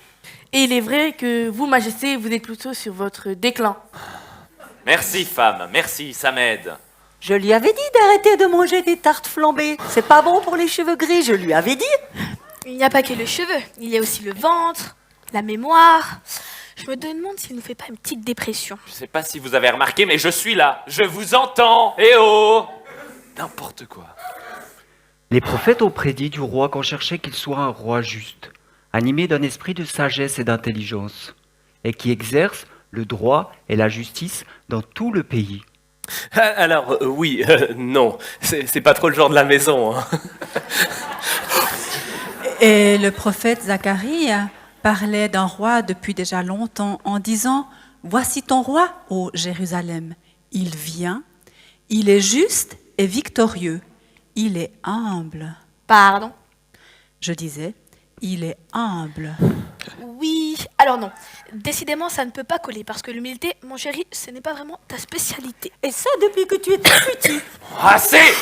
il est vrai que vous, Majesté, vous êtes plutôt sur votre déclin. Merci, femme. Merci, ça m'aide. Je lui avais dit d'arrêter de manger des tartes flambées. C'est pas bon pour les cheveux gris, je lui avais dit. Il n'y a pas que le cheveu, il y a aussi le ventre, la mémoire. Je me demande s'il ne nous fait pas une petite dépression. Je sais pas si vous avez remarqué, mais je suis là. Je vous entends. Eh oh! N'importe quoi. Les prophètes ont prédit du roi qu'on cherchait qu'il soit un roi juste, animé d'un esprit de sagesse et d'intelligence, et qui exerce le droit et la justice dans tout le pays. Alors, oui, non, c'est pas trop le genre de la maison. Hein. Et le prophète Zacharie parlait d'un roi depuis déjà longtemps en disant « Voici ton roi, ô Jérusalem. Il vient, il est juste et victorieux, il est humble. » Pardon? Je disais « Il est humble. » Oui, alors non. Décidément, ça ne peut pas coller parce que l'humilité, mon chéri, ce n'est pas vraiment ta spécialité. Et ça depuis que tu étais petit. Assez!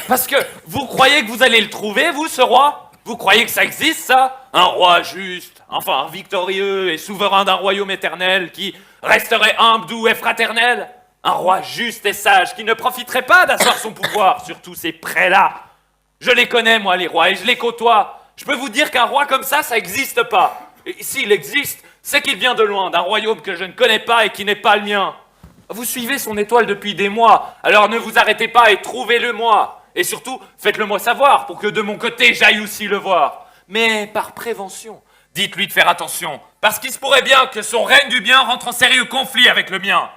Parce que vous croyez que vous allez le trouver, vous, ce roi? Vous croyez que ça existe, ça? Un roi juste, enfin victorieux et souverain d'un royaume éternel qui resterait humble, doux et fraternel? Un roi juste et sage qui ne profiterait pas d'asseoir son pouvoir sur tous ces prêts-là. Je les connais, moi, les rois, et je les côtoie. Je peux vous dire qu'un roi comme ça n'existe pas. Et s'il existe, c'est qu'il vient de loin, d'un royaume que je ne connais pas et qui n'est pas le mien. Vous suivez son étoile depuis des mois, alors ne vous arrêtez pas et trouvez-le moi. Et surtout, faites-le moi savoir pour que de mon côté, j'aille aussi le voir. Mais par prévention, dites-lui de faire attention, parce qu'il se pourrait bien que son règne du bien rentre en sérieux conflit avec le mien.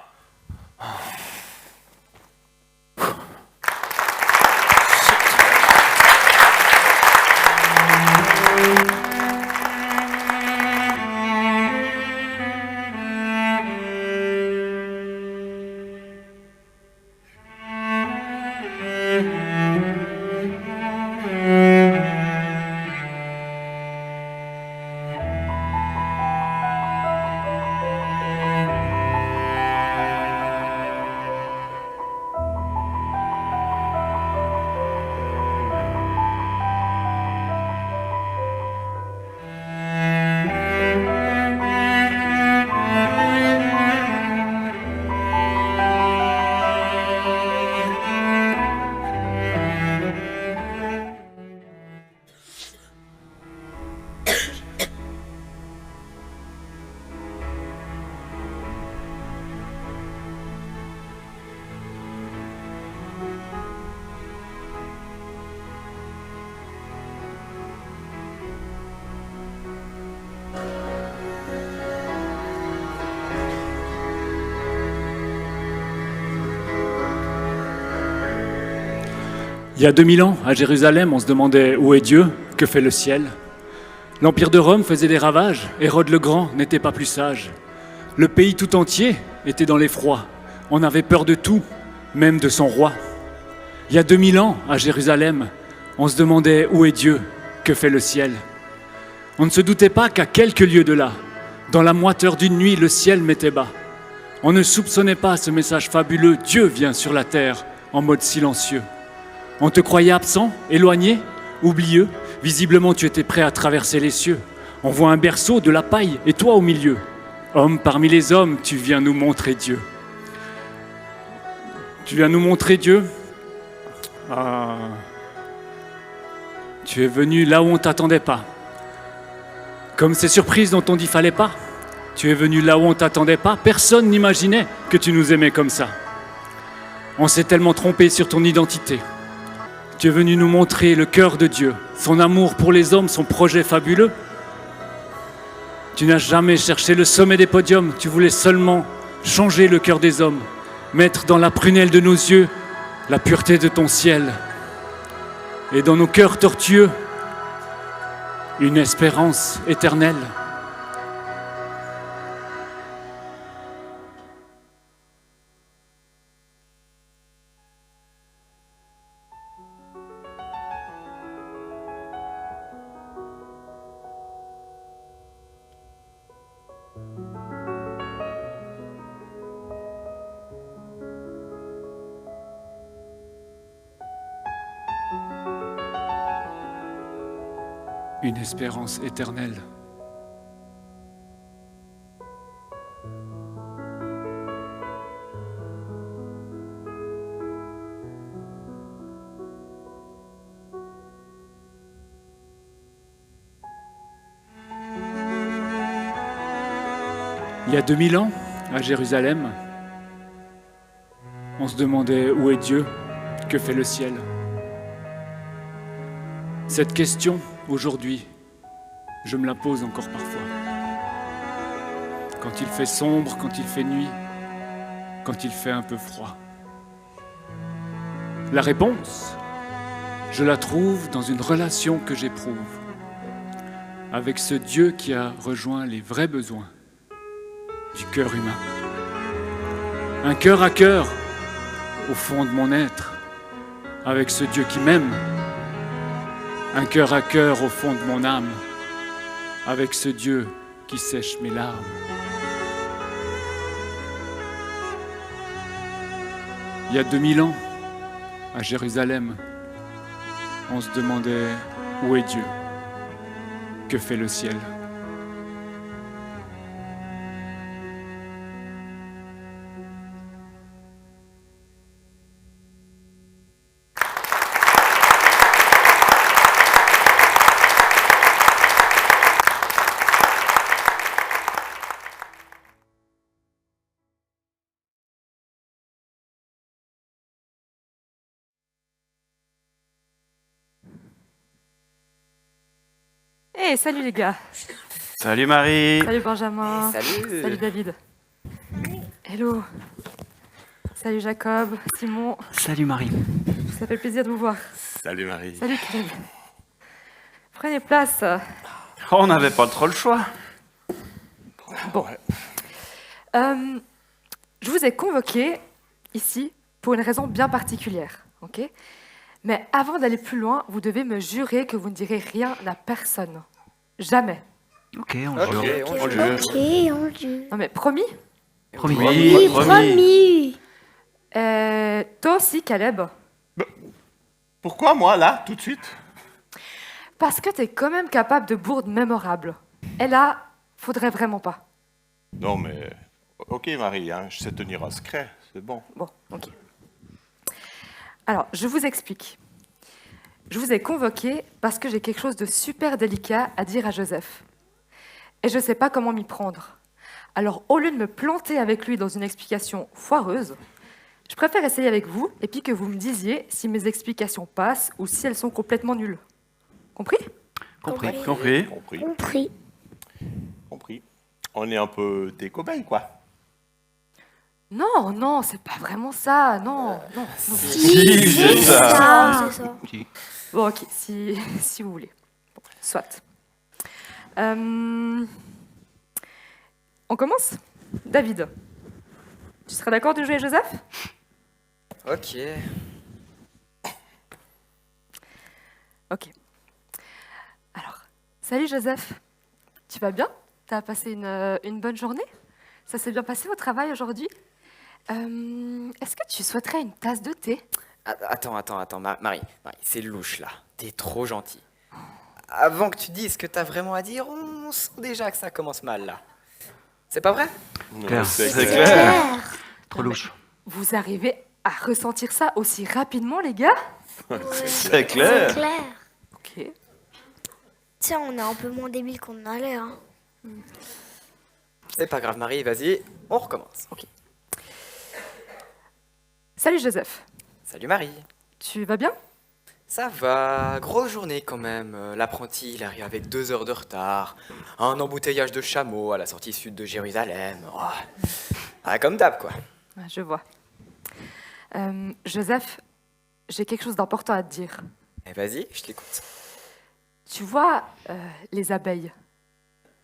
Il y a 2000 ans, à Jérusalem, on se demandait où est Dieu, que fait le ciel. L'Empire de Rome faisait des ravages, Hérode le Grand n'était pas plus sage. Le pays tout entier était dans l'effroi, on avait peur de tout, même de son roi. Il y a 2000 ans, à Jérusalem, on se demandait où est Dieu, que fait le ciel. On ne se doutait pas qu'à quelques lieues de là, dans la moiteur d'une nuit, le ciel mettait bas. On ne soupçonnait pas ce message fabuleux, Dieu vient sur la terre en mode silencieux. On te croyait absent, éloigné, oublieux. Visiblement, tu étais prêt à traverser les cieux. On voit un berceau, de la paille, et toi au milieu. Homme parmi les hommes, tu viens nous montrer Dieu. Tu viens nous montrer Dieu. Tu es venu là où on ne t'attendait pas. Comme ces surprises dont on dit fallait pas. Tu es venu là où on ne t'attendait pas. Personne n'imaginait que tu nous aimais comme ça. On s'est tellement trompé sur ton identité. Tu es venu nous montrer le cœur de Dieu, son amour pour les hommes, son projet fabuleux. Tu n'as jamais cherché le sommet des podiums, tu voulais seulement changer le cœur des hommes, mettre dans la prunelle de nos yeux la pureté de ton ciel. Et dans nos cœurs tortueux, une espérance éternelle. Une espérance éternelle. Il y a 2000 ans, à Jérusalem, on se demandait où est Dieu, que fait le ciel. Cette question, aujourd'hui, je me la pose encore parfois. Quand il fait sombre, quand il fait nuit, quand il fait un peu froid. La réponse, je la trouve dans une relation que j'éprouve avec ce Dieu qui a rejoint les vrais besoins du cœur humain. Un cœur à cœur, au fond de mon être, avec ce Dieu qui m'aime. Un cœur à cœur au fond de mon âme, avec ce Dieu qui sèche mes larmes. Il y a 2000 ans, à Jérusalem, on se demandait où est Dieu, que fait le ciel. Hey, salut les gars. Salut Marie. Salut Benjamin. Salut. Salut David. Hello. Salut Jacob, Simon. Salut Marie. Ça fait plaisir de vous voir. Salut Marie. Salut Caleb. Prenez place. Oh, on n'avait pas trop le choix. Bon. Je vous ai convoqué ici pour une raison bien particulière, ok? Mais avant d'aller plus loin, vous devez me jurer que vous ne direz rien à personne. Jamais. Ok, on Ok, jure. on jure. Ok, on jure. Non mais promis? Promis. Oui, promis. Toi aussi, Caleb. Pourquoi moi, là, tout de suite? Parce que t'es quand même capable de bourdes mémorables. Et là, faudrait vraiment pas. Non, mais... Ok, Marie, hein, je sais tenir un secret, c'est bon. Bon, ok. Alors, je vous explique. Je vous ai convoqué parce que j'ai quelque chose de super délicat à dire à Joseph. Et je ne sais pas comment m'y prendre. Alors, au lieu de me planter avec lui dans une explication foireuse, je préfère essayer avec vous et puis que vous me disiez si mes explications passent ou si elles sont complètement nulles. Compris? Compris. Compris. Compris. On est un peu des cobayes, quoi. Non, non, c'est pas vraiment ça. Non, non. non. Si, c'est ça. C'est ça. Bon, ok, si vous voulez. Bon, soit. On commence? David, tu serais d'accord de jouer Joseph? Ok. Ok. Alors, salut Joseph. Tu vas bien? T'as passé une bonne journée? Ça s'est bien passé au travail aujourd'hui? Est-ce que tu souhaiterais une tasse de thé? Attends, Marie, c'est louche là. T'es trop gentil. Avant que tu dises ce que t'as vraiment à dire, on sent déjà que ça commence mal là. C'est pas vrai? Claire. C'est clair. Trop louche. Vous arrivez à ressentir ça aussi rapidement, les gars? C'est clair. C'est clair. Ok. Tiens, on est un peu moins débile qu'on en a l'air. Hein. C'est pas grave, Marie, vas-y, on recommence. Ok. Salut Joseph. Salut Marie. Tu vas bien? Ça va, grosse journée quand même. L'apprenti, il arrive avec 2 heures de retard. Un embouteillage de chameaux à la sortie sud de Jérusalem. Oh. Ah, comme d'hab, quoi. Je vois. Joseph, j'ai quelque chose d'important à te dire. Eh, vas-y, je t'écoute. Tu vois les abeilles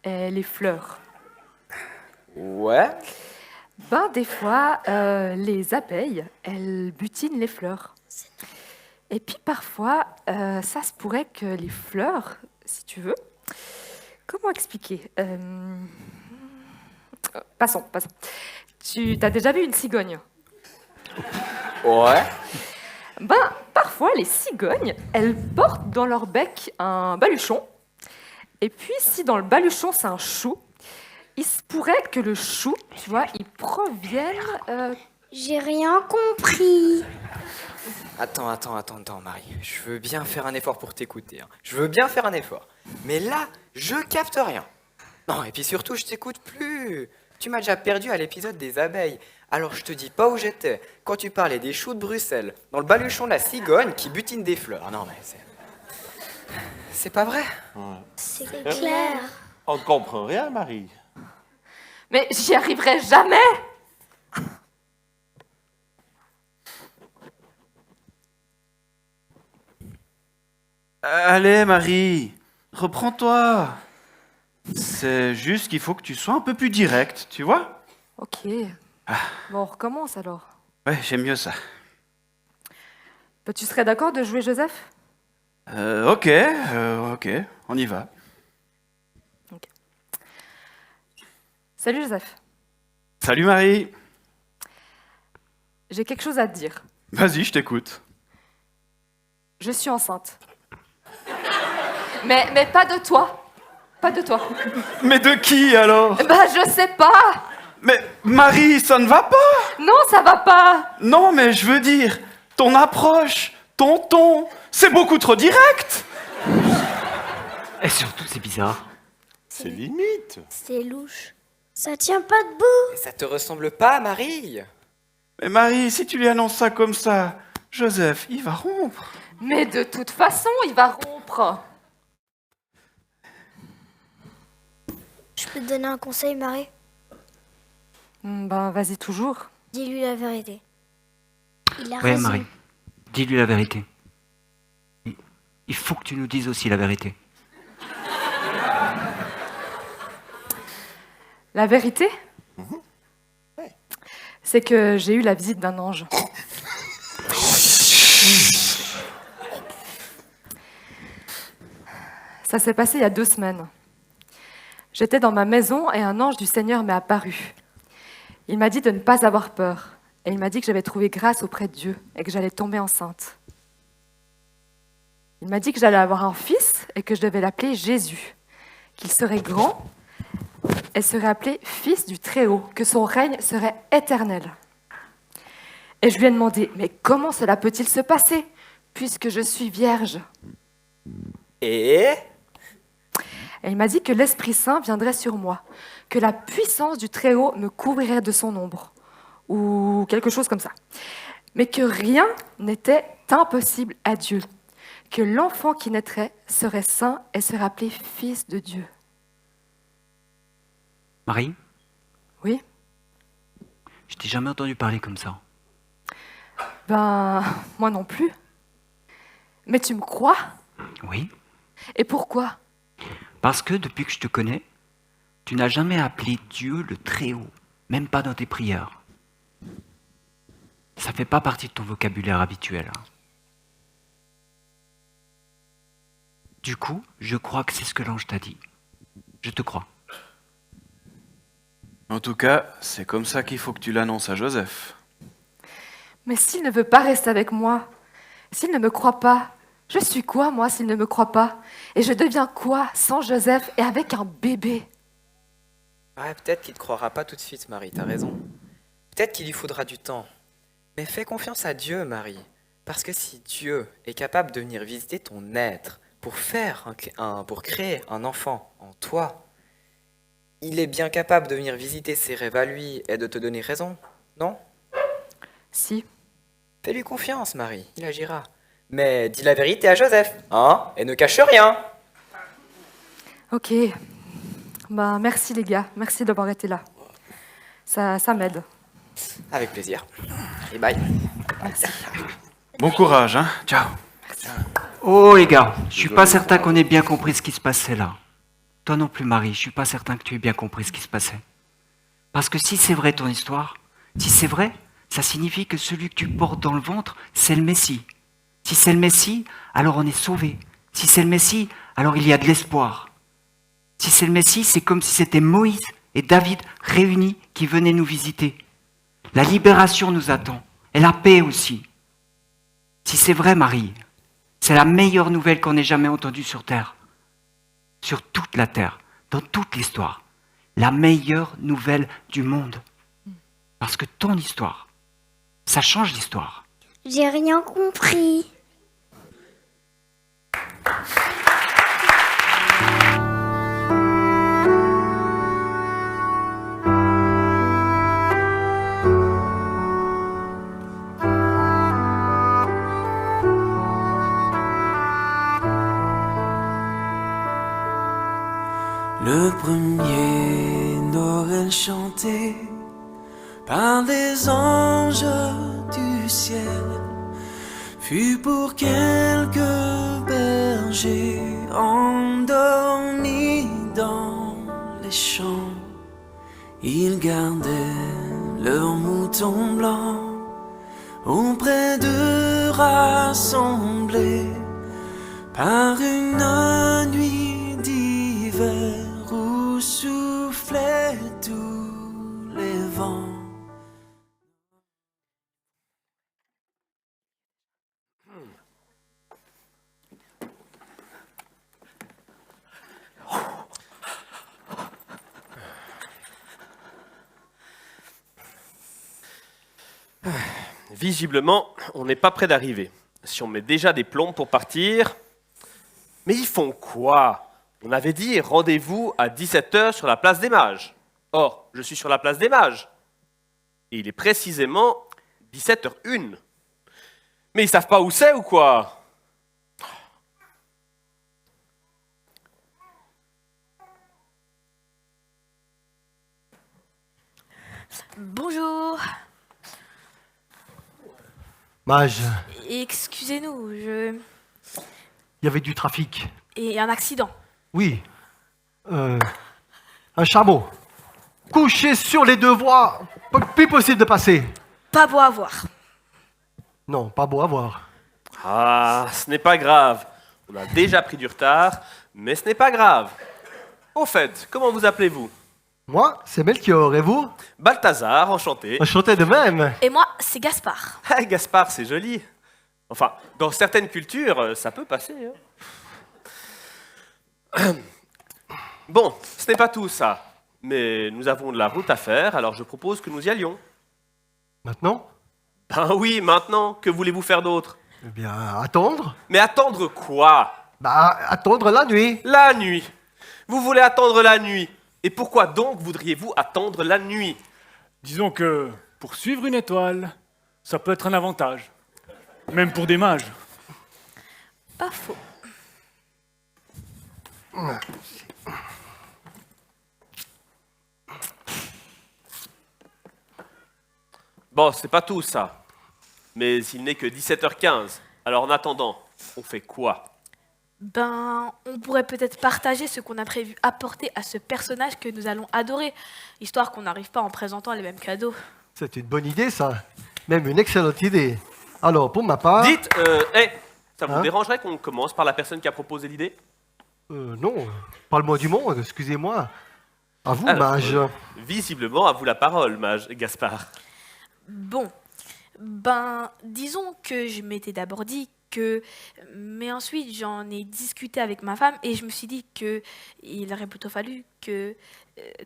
et les fleurs? Ouais. Ben, des fois, les abeilles, elles butinent les fleurs. Et puis parfois, ça se pourrait que les fleurs, si tu veux... Comment expliquer? Passons. Tu t'as déjà vu une cigogne? Ouais. Ben, parfois, les cigognes, elles portent dans leur bec un baluchon. Et puis, si dans le baluchon, c'est un chou, il se pourrait que le chou, tu vois, il provienne... J'ai rien compris. Attends, Marie. Je veux bien faire un effort pour t'écouter. Hein. Je veux bien faire un effort. Mais là, je capte rien. Non, et puis surtout, je t'écoute plus. Tu m'as déjà perdu à l'épisode des abeilles. Alors je te dis pas où j'étais quand tu parlais des choux de Bruxelles, dans le baluchon de la cigogne qui butine des fleurs. Non, mais c'est pas vrai. C'est clair. On ne comprend rien, Marie. Mais j'y arriverai jamais! Allez, Marie, reprends-toi. C'est juste qu'il faut que tu sois un peu plus direct, tu vois? Ok. Bon, on recommence alors. Ouais, j'aime mieux ça. Ben, tu serais d'accord de jouer Joseph? Ok, on y va. Salut Joseph. Salut Marie. J'ai quelque chose à te dire. Vas-y, je t'écoute. Je suis enceinte. Mais pas de toi. Pas de toi. Mais de qui alors? Bah, je sais pas. Mais Marie, ça ne va pas? Non, ça va pas. Non, mais je veux dire, ton approche, ton ton, c'est beaucoup trop direct. Et surtout, c'est bizarre. C'est limite. C'est louche. Ça tient pas debout. Et ça te ressemble pas, Marie? Mais Marie, si tu lui annonces ça comme ça, Joseph, il va rompre. Mais de toute façon, il va rompre. Je peux te donner un conseil, Marie? Ben, vas-y toujours. Dis-lui la vérité. Il a Ouais, raison. Marie, dis-lui la vérité. Il faut que tu nous dises aussi la vérité. La vérité, c'est que j'ai eu la visite d'un ange. Ça s'est passé il y a 2 semaines. J'étais dans ma maison et un ange du Seigneur m'est apparu. Il m'a dit de ne pas avoir peur. Et il m'a dit que j'avais trouvé grâce auprès de Dieu et que j'allais tomber enceinte. Il m'a dit que j'allais avoir un fils et que je devais l'appeler Jésus, qu'il serait grand et serait appelé Fils du Très-Haut, que son règne serait éternel. Et je lui ai demandé, mais comment cela peut-il se passer, puisque je suis vierge? Et il m'a dit que l'Esprit Saint viendrait sur moi, que la puissance du Très-Haut me couvrirait de son ombre, ou quelque chose comme ça. Mais que rien n'était impossible à Dieu, que l'enfant qui naîtrait serait saint et serait appelé Fils de Dieu. Marie? Oui? Je t'ai jamais entendu parler comme ça. Ben, moi non plus. Mais tu me crois? Oui. Et pourquoi? Parce que depuis que je te connais, tu n'as jamais appelé Dieu le Très-Haut, même pas dans tes prières. Ça fait pas partie de ton vocabulaire habituel. Du coup, je crois que c'est ce que l'ange t'a dit. Je te crois. En tout cas, c'est comme ça qu'il faut que tu l'annonces à Joseph. Mais s'il ne veut pas rester avec moi, s'il ne me croit pas, je suis quoi, moi, s'il ne me croit pas? Et je deviens quoi sans Joseph et avec un bébé? Ouais, peut-être qu'il ne te croira pas tout de suite, Marie, t'as raison. Peut-être qu'il lui faudra du temps. Mais fais confiance à Dieu, Marie. Parce que si Dieu est capable de venir visiter ton être pour pour créer un enfant en toi, il est bien capable de venir visiter ses rêves à lui et de te donner raison, non? Si. Fais-lui confiance, Marie, il agira. Mais dis la vérité à Joseph, hein? Et ne cache rien. Ok. Bah, merci les gars, merci d'avoir été là. Ça m'aide. Avec plaisir. Et bye. Merci. Bon courage, hein? Ciao. Oh les gars, je suis pas certain qu'on ait bien compris ce qui se passait là. Toi non plus Marie, je suis pas certain que tu aies bien compris ce qui se passait. Parce que si c'est vrai ton histoire, si c'est vrai, ça signifie que celui que tu portes dans le ventre, c'est le Messie. Si c'est le Messie, alors on est sauvé. Si c'est le Messie, alors il y a de l'espoir. Si c'est le Messie, c'est comme si c'était Moïse et David réunis qui venaient nous visiter. La libération nous attend, et la paix aussi. Si c'est vrai, Marie, c'est la meilleure nouvelle qu'on ait jamais entendue sur Terre. Sur toute la Terre, dans toute l'histoire. La meilleure nouvelle du monde. Parce que ton histoire, ça change l'histoire. J'ai rien compris. Le premier Noël chanté par les anges du ciel fut pour quelques bergers endormis dans les champs. Ils gardaient leurs moutons blancs auprès d'eux rassemblés par une nuit d'hiver où soufflaient tous les vents. Visiblement, on n'est pas près d'arriver. Si on met déjà des plombs pour partir... Mais ils font quoi? On avait dit rendez-vous à 17h sur la place des Mages. Or, je suis sur la place des Mages. Et il est précisément 17h01. Mais ils savent pas où c'est ou quoi? Bonjour. Mage, Excusez-nous, il y avait du trafic. Et un accident. Oui. Un chameau. Couché sur les deux voies. Plus possible de passer. Pas beau à voir. Non, pas beau à voir. Ah, ce n'est pas grave. On a déjà pris du retard, mais ce n'est pas grave. Au fait, comment vous appelez-vous? Moi, c'est Melchior, et vous? Balthazar, enchanté. Enchanté de même. Et moi, c'est Gaspard. Ah, Gaspard, c'est joli. Enfin, dans certaines cultures, ça peut passer. Hein. Bon, ce n'est pas tout ça. Mais nous avons de la route à faire, alors je propose que nous y allions. Maintenant? Ben oui, maintenant. Que voulez-vous faire d'autre? Eh bien, attendre. Mais attendre quoi? Bah, attendre la nuit. La nuit. Vous voulez attendre la nuit. Et pourquoi donc voudriez-vous attendre la nuit? Disons que pour suivre une étoile, ça peut être un avantage. Même pour des mages. Pas faux. Bon, c'est pas tout ça. Mais il n'est que 17h15. Alors en attendant, on fait quoi? Ben, on pourrait peut-être partager ce qu'on a prévu apporter à ce personnage que nous allons adorer, histoire qu'on n'arrive pas en présentant les mêmes cadeaux. C'est une bonne idée, ça. Même une excellente idée. Alors, pour ma part... Dites, ça vous dérangerait qu'on commence par la personne qui a proposé l'idée? Non, parle-moi du monde, excusez-moi. À vous, Alors, mage. Visiblement, à vous la parole, mage Gaspard. Bon, ben, disons que je m'étais d'abord dit que... Mais ensuite, j'en ai discuté avec ma femme et je me suis dit que il aurait plutôt fallu que...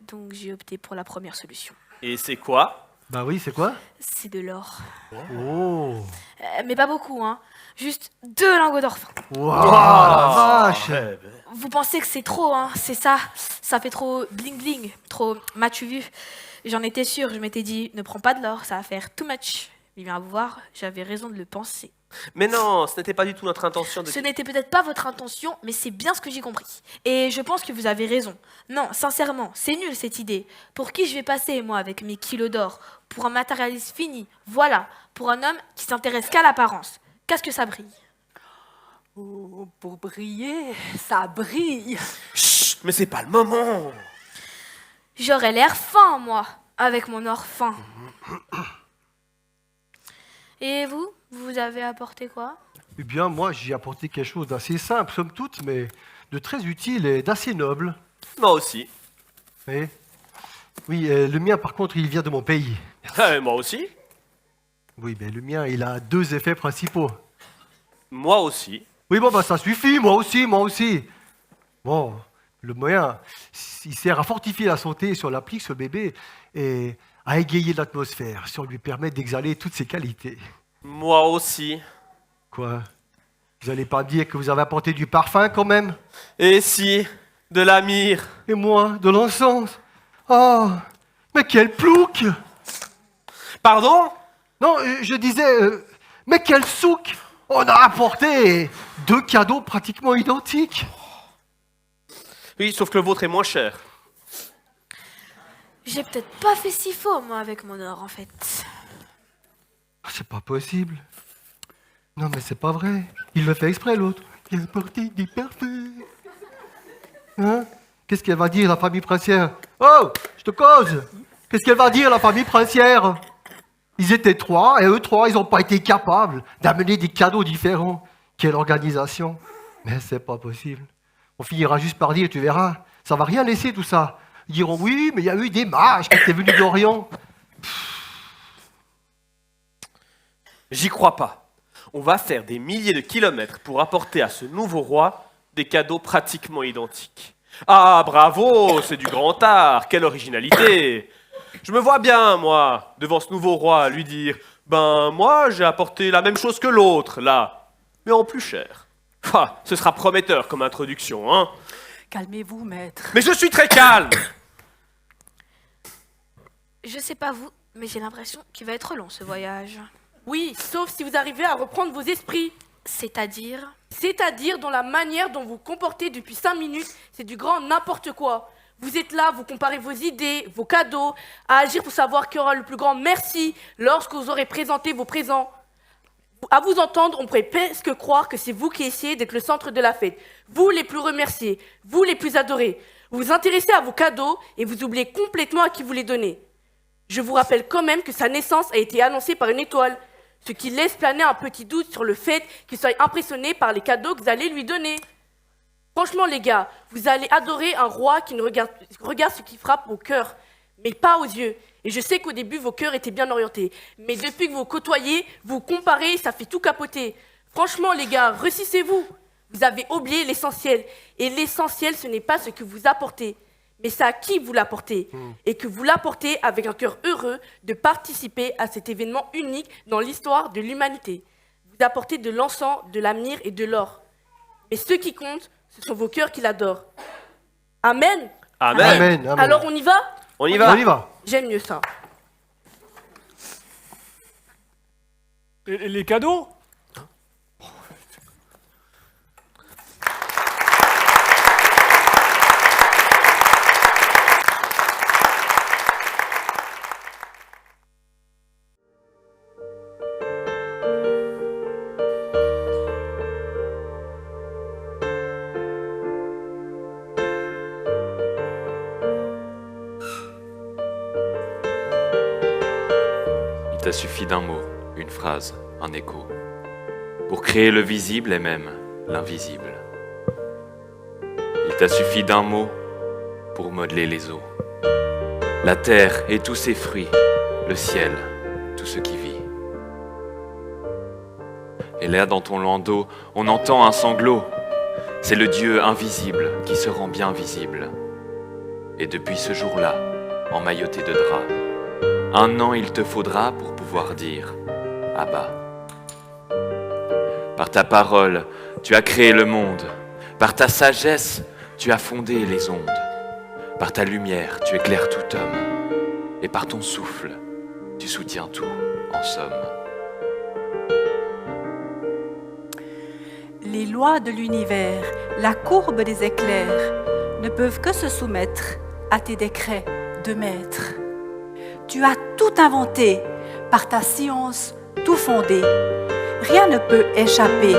donc j'ai opté pour la première solution. Et c'est quoi? Bah oui, c'est quoi? C'est de l'or. Oh. Mais pas beaucoup, hein. Juste 2 lingots d'or fin. Wow, la vache. Vous pensez que c'est trop, hein, c'est ça. Ça fait trop bling bling, trop m'as-tu vu. J'en étais sûre, je m'étais dit, ne prends pas de l'or, ça va faire too much. Mais bien à vous voir, j'avais raison de le penser. Mais non, ce n'était pas du tout notre intention de... Ce n'était peut-être pas votre intention, mais c'est bien ce que j'ai compris. Et je pense que vous avez raison. Non, sincèrement, c'est nul cette idée. Pour qui je vais passer, moi, avec mes kilos d'or? Pour un matérialiste fini, voilà. Pour un homme qui s'intéresse qu'à l'apparence. Qu'est-ce que ça brille? Oh, pour briller, ça brille. Chut, mais c'est pas le moment. J'aurais l'air fin, moi, avec mon or fin. Et vous? Vous avez apporté quoi? Eh bien, moi, j'ai apporté quelque chose d'assez simple, somme toute, mais de très utile et d'assez noble. Moi aussi. Oui, le mien, par contre, il vient de mon pays. Moi aussi. Oui, mais le mien, il a 2 effets principaux. Moi aussi. Oui, bon, bah ça suffit, moi aussi. Bon, le moyen, il sert à fortifier la santé si on l'applique sur le bébé et à égayer l'atmosphère si on lui permet d'exhaler toutes ses qualités. Moi aussi. Quoi? Vous allez pas me dire que vous avez apporté du parfum quand même? Et si, de la myrrhe. Et moi, de l'encens. Oh, mais quel plouc! Pardon? Non, je disais, mais quel souk! On a apporté 2 cadeaux pratiquement identiques. Oui, sauf que le vôtre est moins cher. J'ai peut-être pas fait si faux, moi, avec mon or, en fait. C'est pas possible. Non, mais c'est pas vrai. Il le fait exprès, l'autre. Il a apporté du parfum. Hein? Qu'est-ce qu'elle va dire, la famille princière? Oh, je te cause. Qu'est-ce qu'elle va dire, la famille princière? Ils étaient 3, et eux 3, ils n'ont pas été capables d'amener des cadeaux différents. Quelle organisation. Mais c'est pas possible. On finira juste par dire, tu verras, ça va rien laisser tout ça. Ils diront, oui, mais il y a eu des mages qui étaient venus d'Orient. J'y crois pas. On va faire des milliers de kilomètres pour apporter à ce nouveau roi des cadeaux pratiquement identiques. Ah, bravo, c'est du grand art, quelle originalité! Je me vois bien, moi, devant ce nouveau roi, lui dire « Ben, moi, j'ai apporté la même chose que l'autre, là, mais en plus cher. » Ah, ce sera prometteur comme introduction, hein? Calmez-vous, maître. Mais je suis très calme! Je sais pas vous, mais j'ai l'impression qu'il va être long, ce voyage. Oui, sauf si vous arrivez à reprendre vos esprits. C'est-à-dire? C'est-à-dire dans la manière dont vous comportez depuis 5 minutes, c'est du grand n'importe quoi. Vous êtes là, vous comparez vos idées, vos cadeaux, à agir pour savoir qui aura le plus grand merci lorsque vous aurez présenté vos présents. À vous entendre, on pourrait presque croire que c'est vous qui essayez d'être le centre de la fête. Vous les plus remerciés, vous les plus adorés. Vous vous intéressez à vos cadeaux et vous oubliez complètement à qui vous les donnez. Je vous rappelle quand même que sa naissance a été annoncée par une étoile, ce qui laisse planer un petit doute sur le fait qu'il soit impressionné par les cadeaux que vous allez lui donner. Franchement les gars, vous allez adorer un roi qui regarde ce qui frappe au cœur, mais pas aux yeux. Et je sais qu'au début, vos cœurs étaient bien orientés. Mais depuis que vous côtoyez, vous comparez, ça fait tout capoter. Franchement, les gars, ressissez-vous. Vous avez oublié l'essentiel. Et l'essentiel, ce n'est pas ce que vous apportez, mais c'est à qui vous l'apportez. Et que vous l'apportez avec un cœur heureux de participer à cet événement unique dans l'histoire de l'humanité. Vous apportez de l'encens, de la myrrhe et de l'or. Mais ce qui compte, ce sont vos cœurs qui l'adorent. Amen. Amen. Amen, amen. Alors, on y va? On y va. On y va. J'aime mieux ça. Et les cadeaux? Il t'a suffi d'un mot, une phrase, un écho, pour créer le visible et même l'invisible. Il t'a suffi d'un mot pour modeler les eaux, la terre et tous ses fruits, le ciel, tout ce qui vit. Et là, dans ton landau, on entend un sanglot. C'est le Dieu invisible qui se rend bien visible. Et depuis ce jour-là, emmailloté de drap, 1 an il te faudra pour pouvoir dire Abba. Par ta parole, tu as créé le monde. Par ta sagesse, tu as fondé les ondes. Par ta lumière, tu éclaires tout homme. Et par ton souffle, tu soutiens tout, en somme. Les lois de l'univers, la courbe des éclairs, ne peuvent que se soumettre à tes décrets de maître. Tu as tout inventé, par ta science tout fondé. Rien ne peut échapper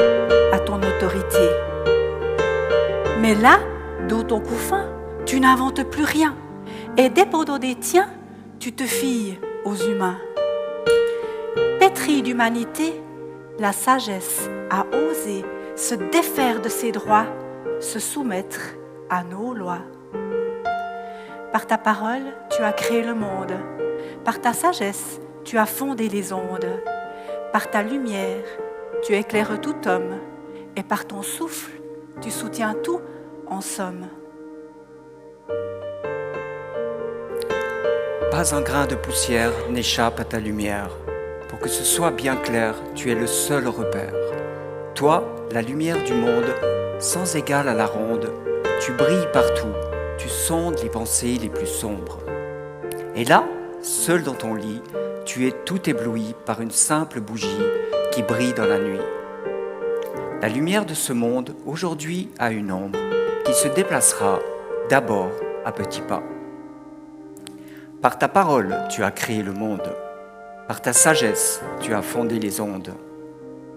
à ton autorité. Mais là, dans ton couffin, tu n'inventes plus rien. Et dépendant des tiens, tu te fies aux humains. Pétrie d'humanité, la sagesse a osé se défaire de ses droits, se soumettre à nos lois. Par ta parole, tu as créé le monde. Par ta sagesse, tu as fondé les ondes. Par ta lumière, tu éclaires tout homme. Et par ton souffle, tu soutiens tout en somme. Pas un grain de poussière n'échappe à ta lumière. Pour que ce soit bien clair, tu es le seul repère. Toi, la lumière du monde, sans égal à la ronde, tu brilles partout, tu sondes les pensées les plus sombres. Et là, seul dans ton lit, tu es tout ébloui par une simple bougie qui brille dans la nuit. La lumière de ce monde, aujourd'hui, a une ombre qui se déplacera d'abord à petits pas. Par ta parole, tu as créé le monde. Par ta sagesse, tu as fondé les ondes.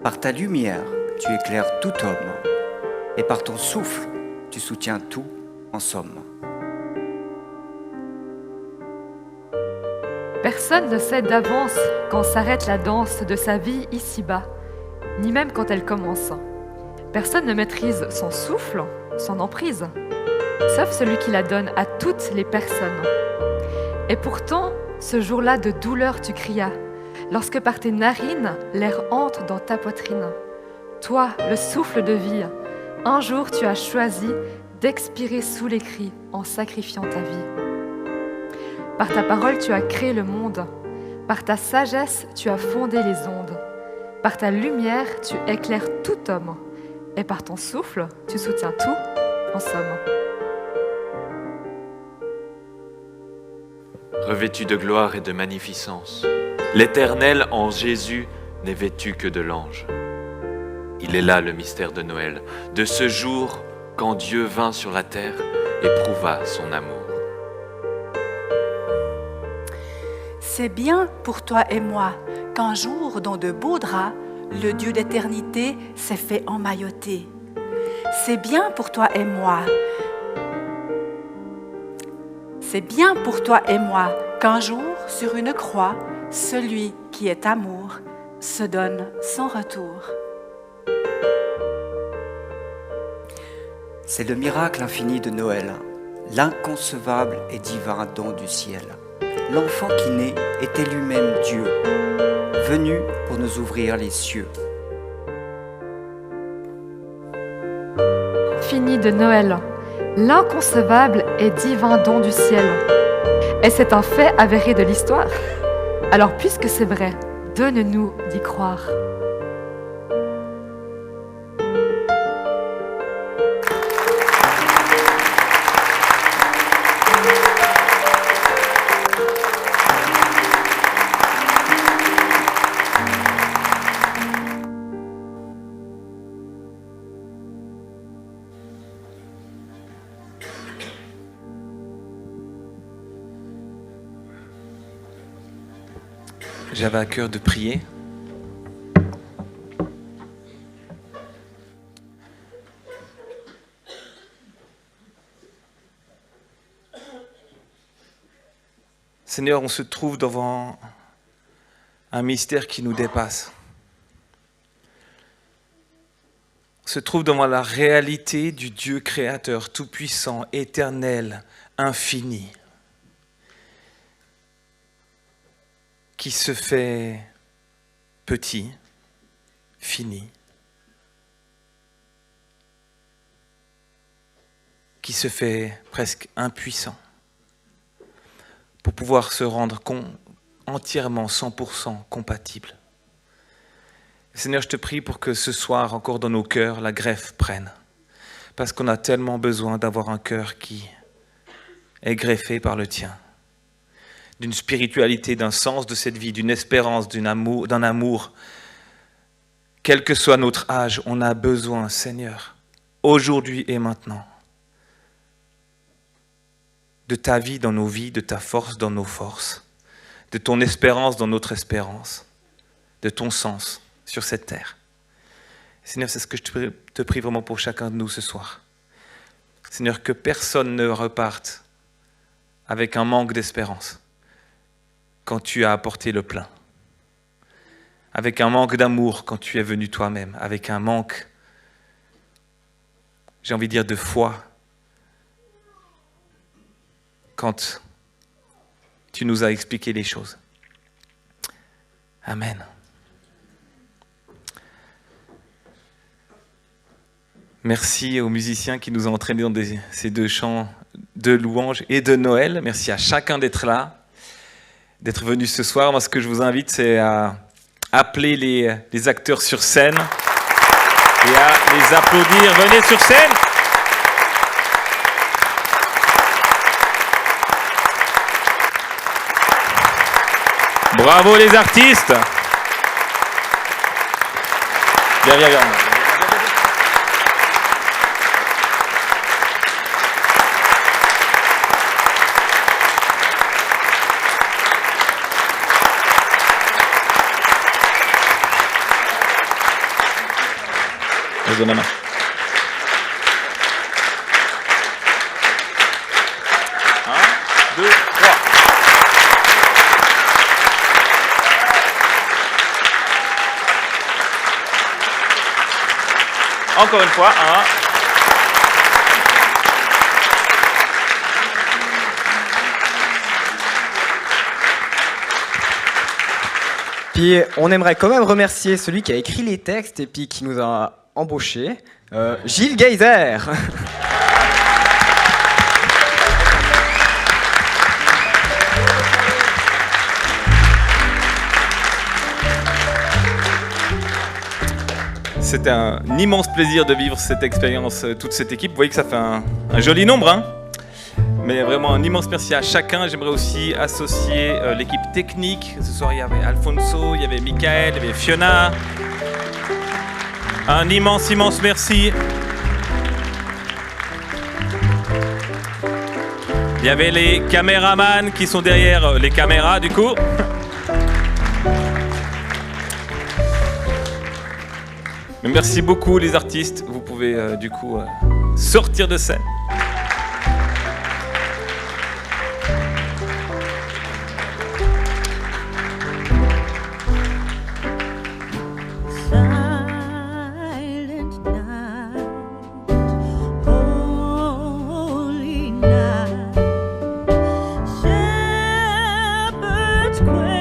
Par ta lumière, tu éclaires tout homme. Et par ton souffle, tu soutiens tout en somme. Personne ne sait d'avance quand s'arrête la danse de sa vie ici-bas, ni même quand elle commence. Personne ne maîtrise son souffle, son emprise, sauf celui qui la donne à toutes les personnes. Et pourtant, ce jour-là de douleur tu crias, lorsque par tes narines, l'air entre dans ta poitrine. Toi, le souffle de vie, un jour tu as choisi d'expirer sous les cris en sacrifiant ta vie. Par ta parole, tu as créé le monde. Par ta sagesse, tu as fondé les ondes. Par ta lumière, tu éclaires tout homme. Et par ton souffle, tu soutiens tout, en somme. Revêtu de gloire et de magnificence, l'Éternel en Jésus n'est vêtu que de l'ange. Il est là le mystère de Noël, de ce jour quand Dieu vint sur la terre et prouva son amour. C'est bien pour toi et moi qu'un jour, dans de beaux draps, le Dieu d'éternité s'est fait emmailloter. C'est bien pour toi et moi. C'est bien pour toi et moi qu'un jour, sur une croix, celui qui est amour se donne sans retour. C'est le miracle infini de Noël, l'inconcevable et divin don du ciel. L'enfant qui naît était lui-même Dieu, venu pour nous ouvrir les cieux. Fini de Noël, l'inconcevable et divin don du ciel. Et c'est un fait avéré de l'histoire. Alors puisque c'est vrai, donne-nous d'y croire. J'avais à cœur de prier. Seigneur, on se trouve devant un mystère qui nous dépasse. On se trouve devant la réalité du Dieu créateur, tout-puissant, éternel, infini, qui se fait petit, fini, qui se fait presque impuissant pour pouvoir se rendre entièrement, 100% compatible. Seigneur, je te prie pour que ce soir, encore dans nos cœurs, la greffe prenne, parce qu'on a tellement besoin d'avoir un cœur qui est greffé par le tien, d'une spiritualité, d'un sens de cette vie, d'une espérance, d'un amour. Quel que soit notre âge, on a besoin, Seigneur, aujourd'hui et maintenant, de ta vie dans nos vies, de ta force dans nos forces, de ton espérance dans notre espérance, de ton sens sur cette terre. Seigneur, c'est ce que je te prie vraiment pour chacun de nous ce soir. Seigneur, que personne ne reparte avec un manque d'espérance quand tu as apporté le plein, avec un manque d'amour quand tu es venu toi-même, avec un manque, j'ai envie de dire, de foi, quand tu nous as expliqué les choses. Amen. Merci aux musiciens qui nous ont entraînés dans ces deux chants de louange et de Noël. Merci à chacun d'être là, d'être venu ce soir. Moi, ce que je vous invite, c'est à appeler les acteurs sur scène et à les applaudir. Venez sur scène. Bravo les artistes. Viens, viens, viens. Je donne la main. Un, deux, trois. Encore une fois, un. Puis on aimerait quand même remercier celui qui a écrit les textes et puis qui nous a embauchés, Gilles Geyser. C'était un immense plaisir de vivre cette expérience, toute cette équipe. Vous voyez que ça fait un joli nombre, hein, mais vraiment un immense merci à chacun. J'aimerais aussi associer l'équipe technique. Ce soir, il y avait Alfonso, il y avait Michael, il y avait Fiona. Un immense, immense merci. Il y avait les caméramans qui sont derrière les caméras, du coup. Mais merci beaucoup, les artistes. Vous pouvez, du coup, sortir de scène. Holy night, shepherds quail.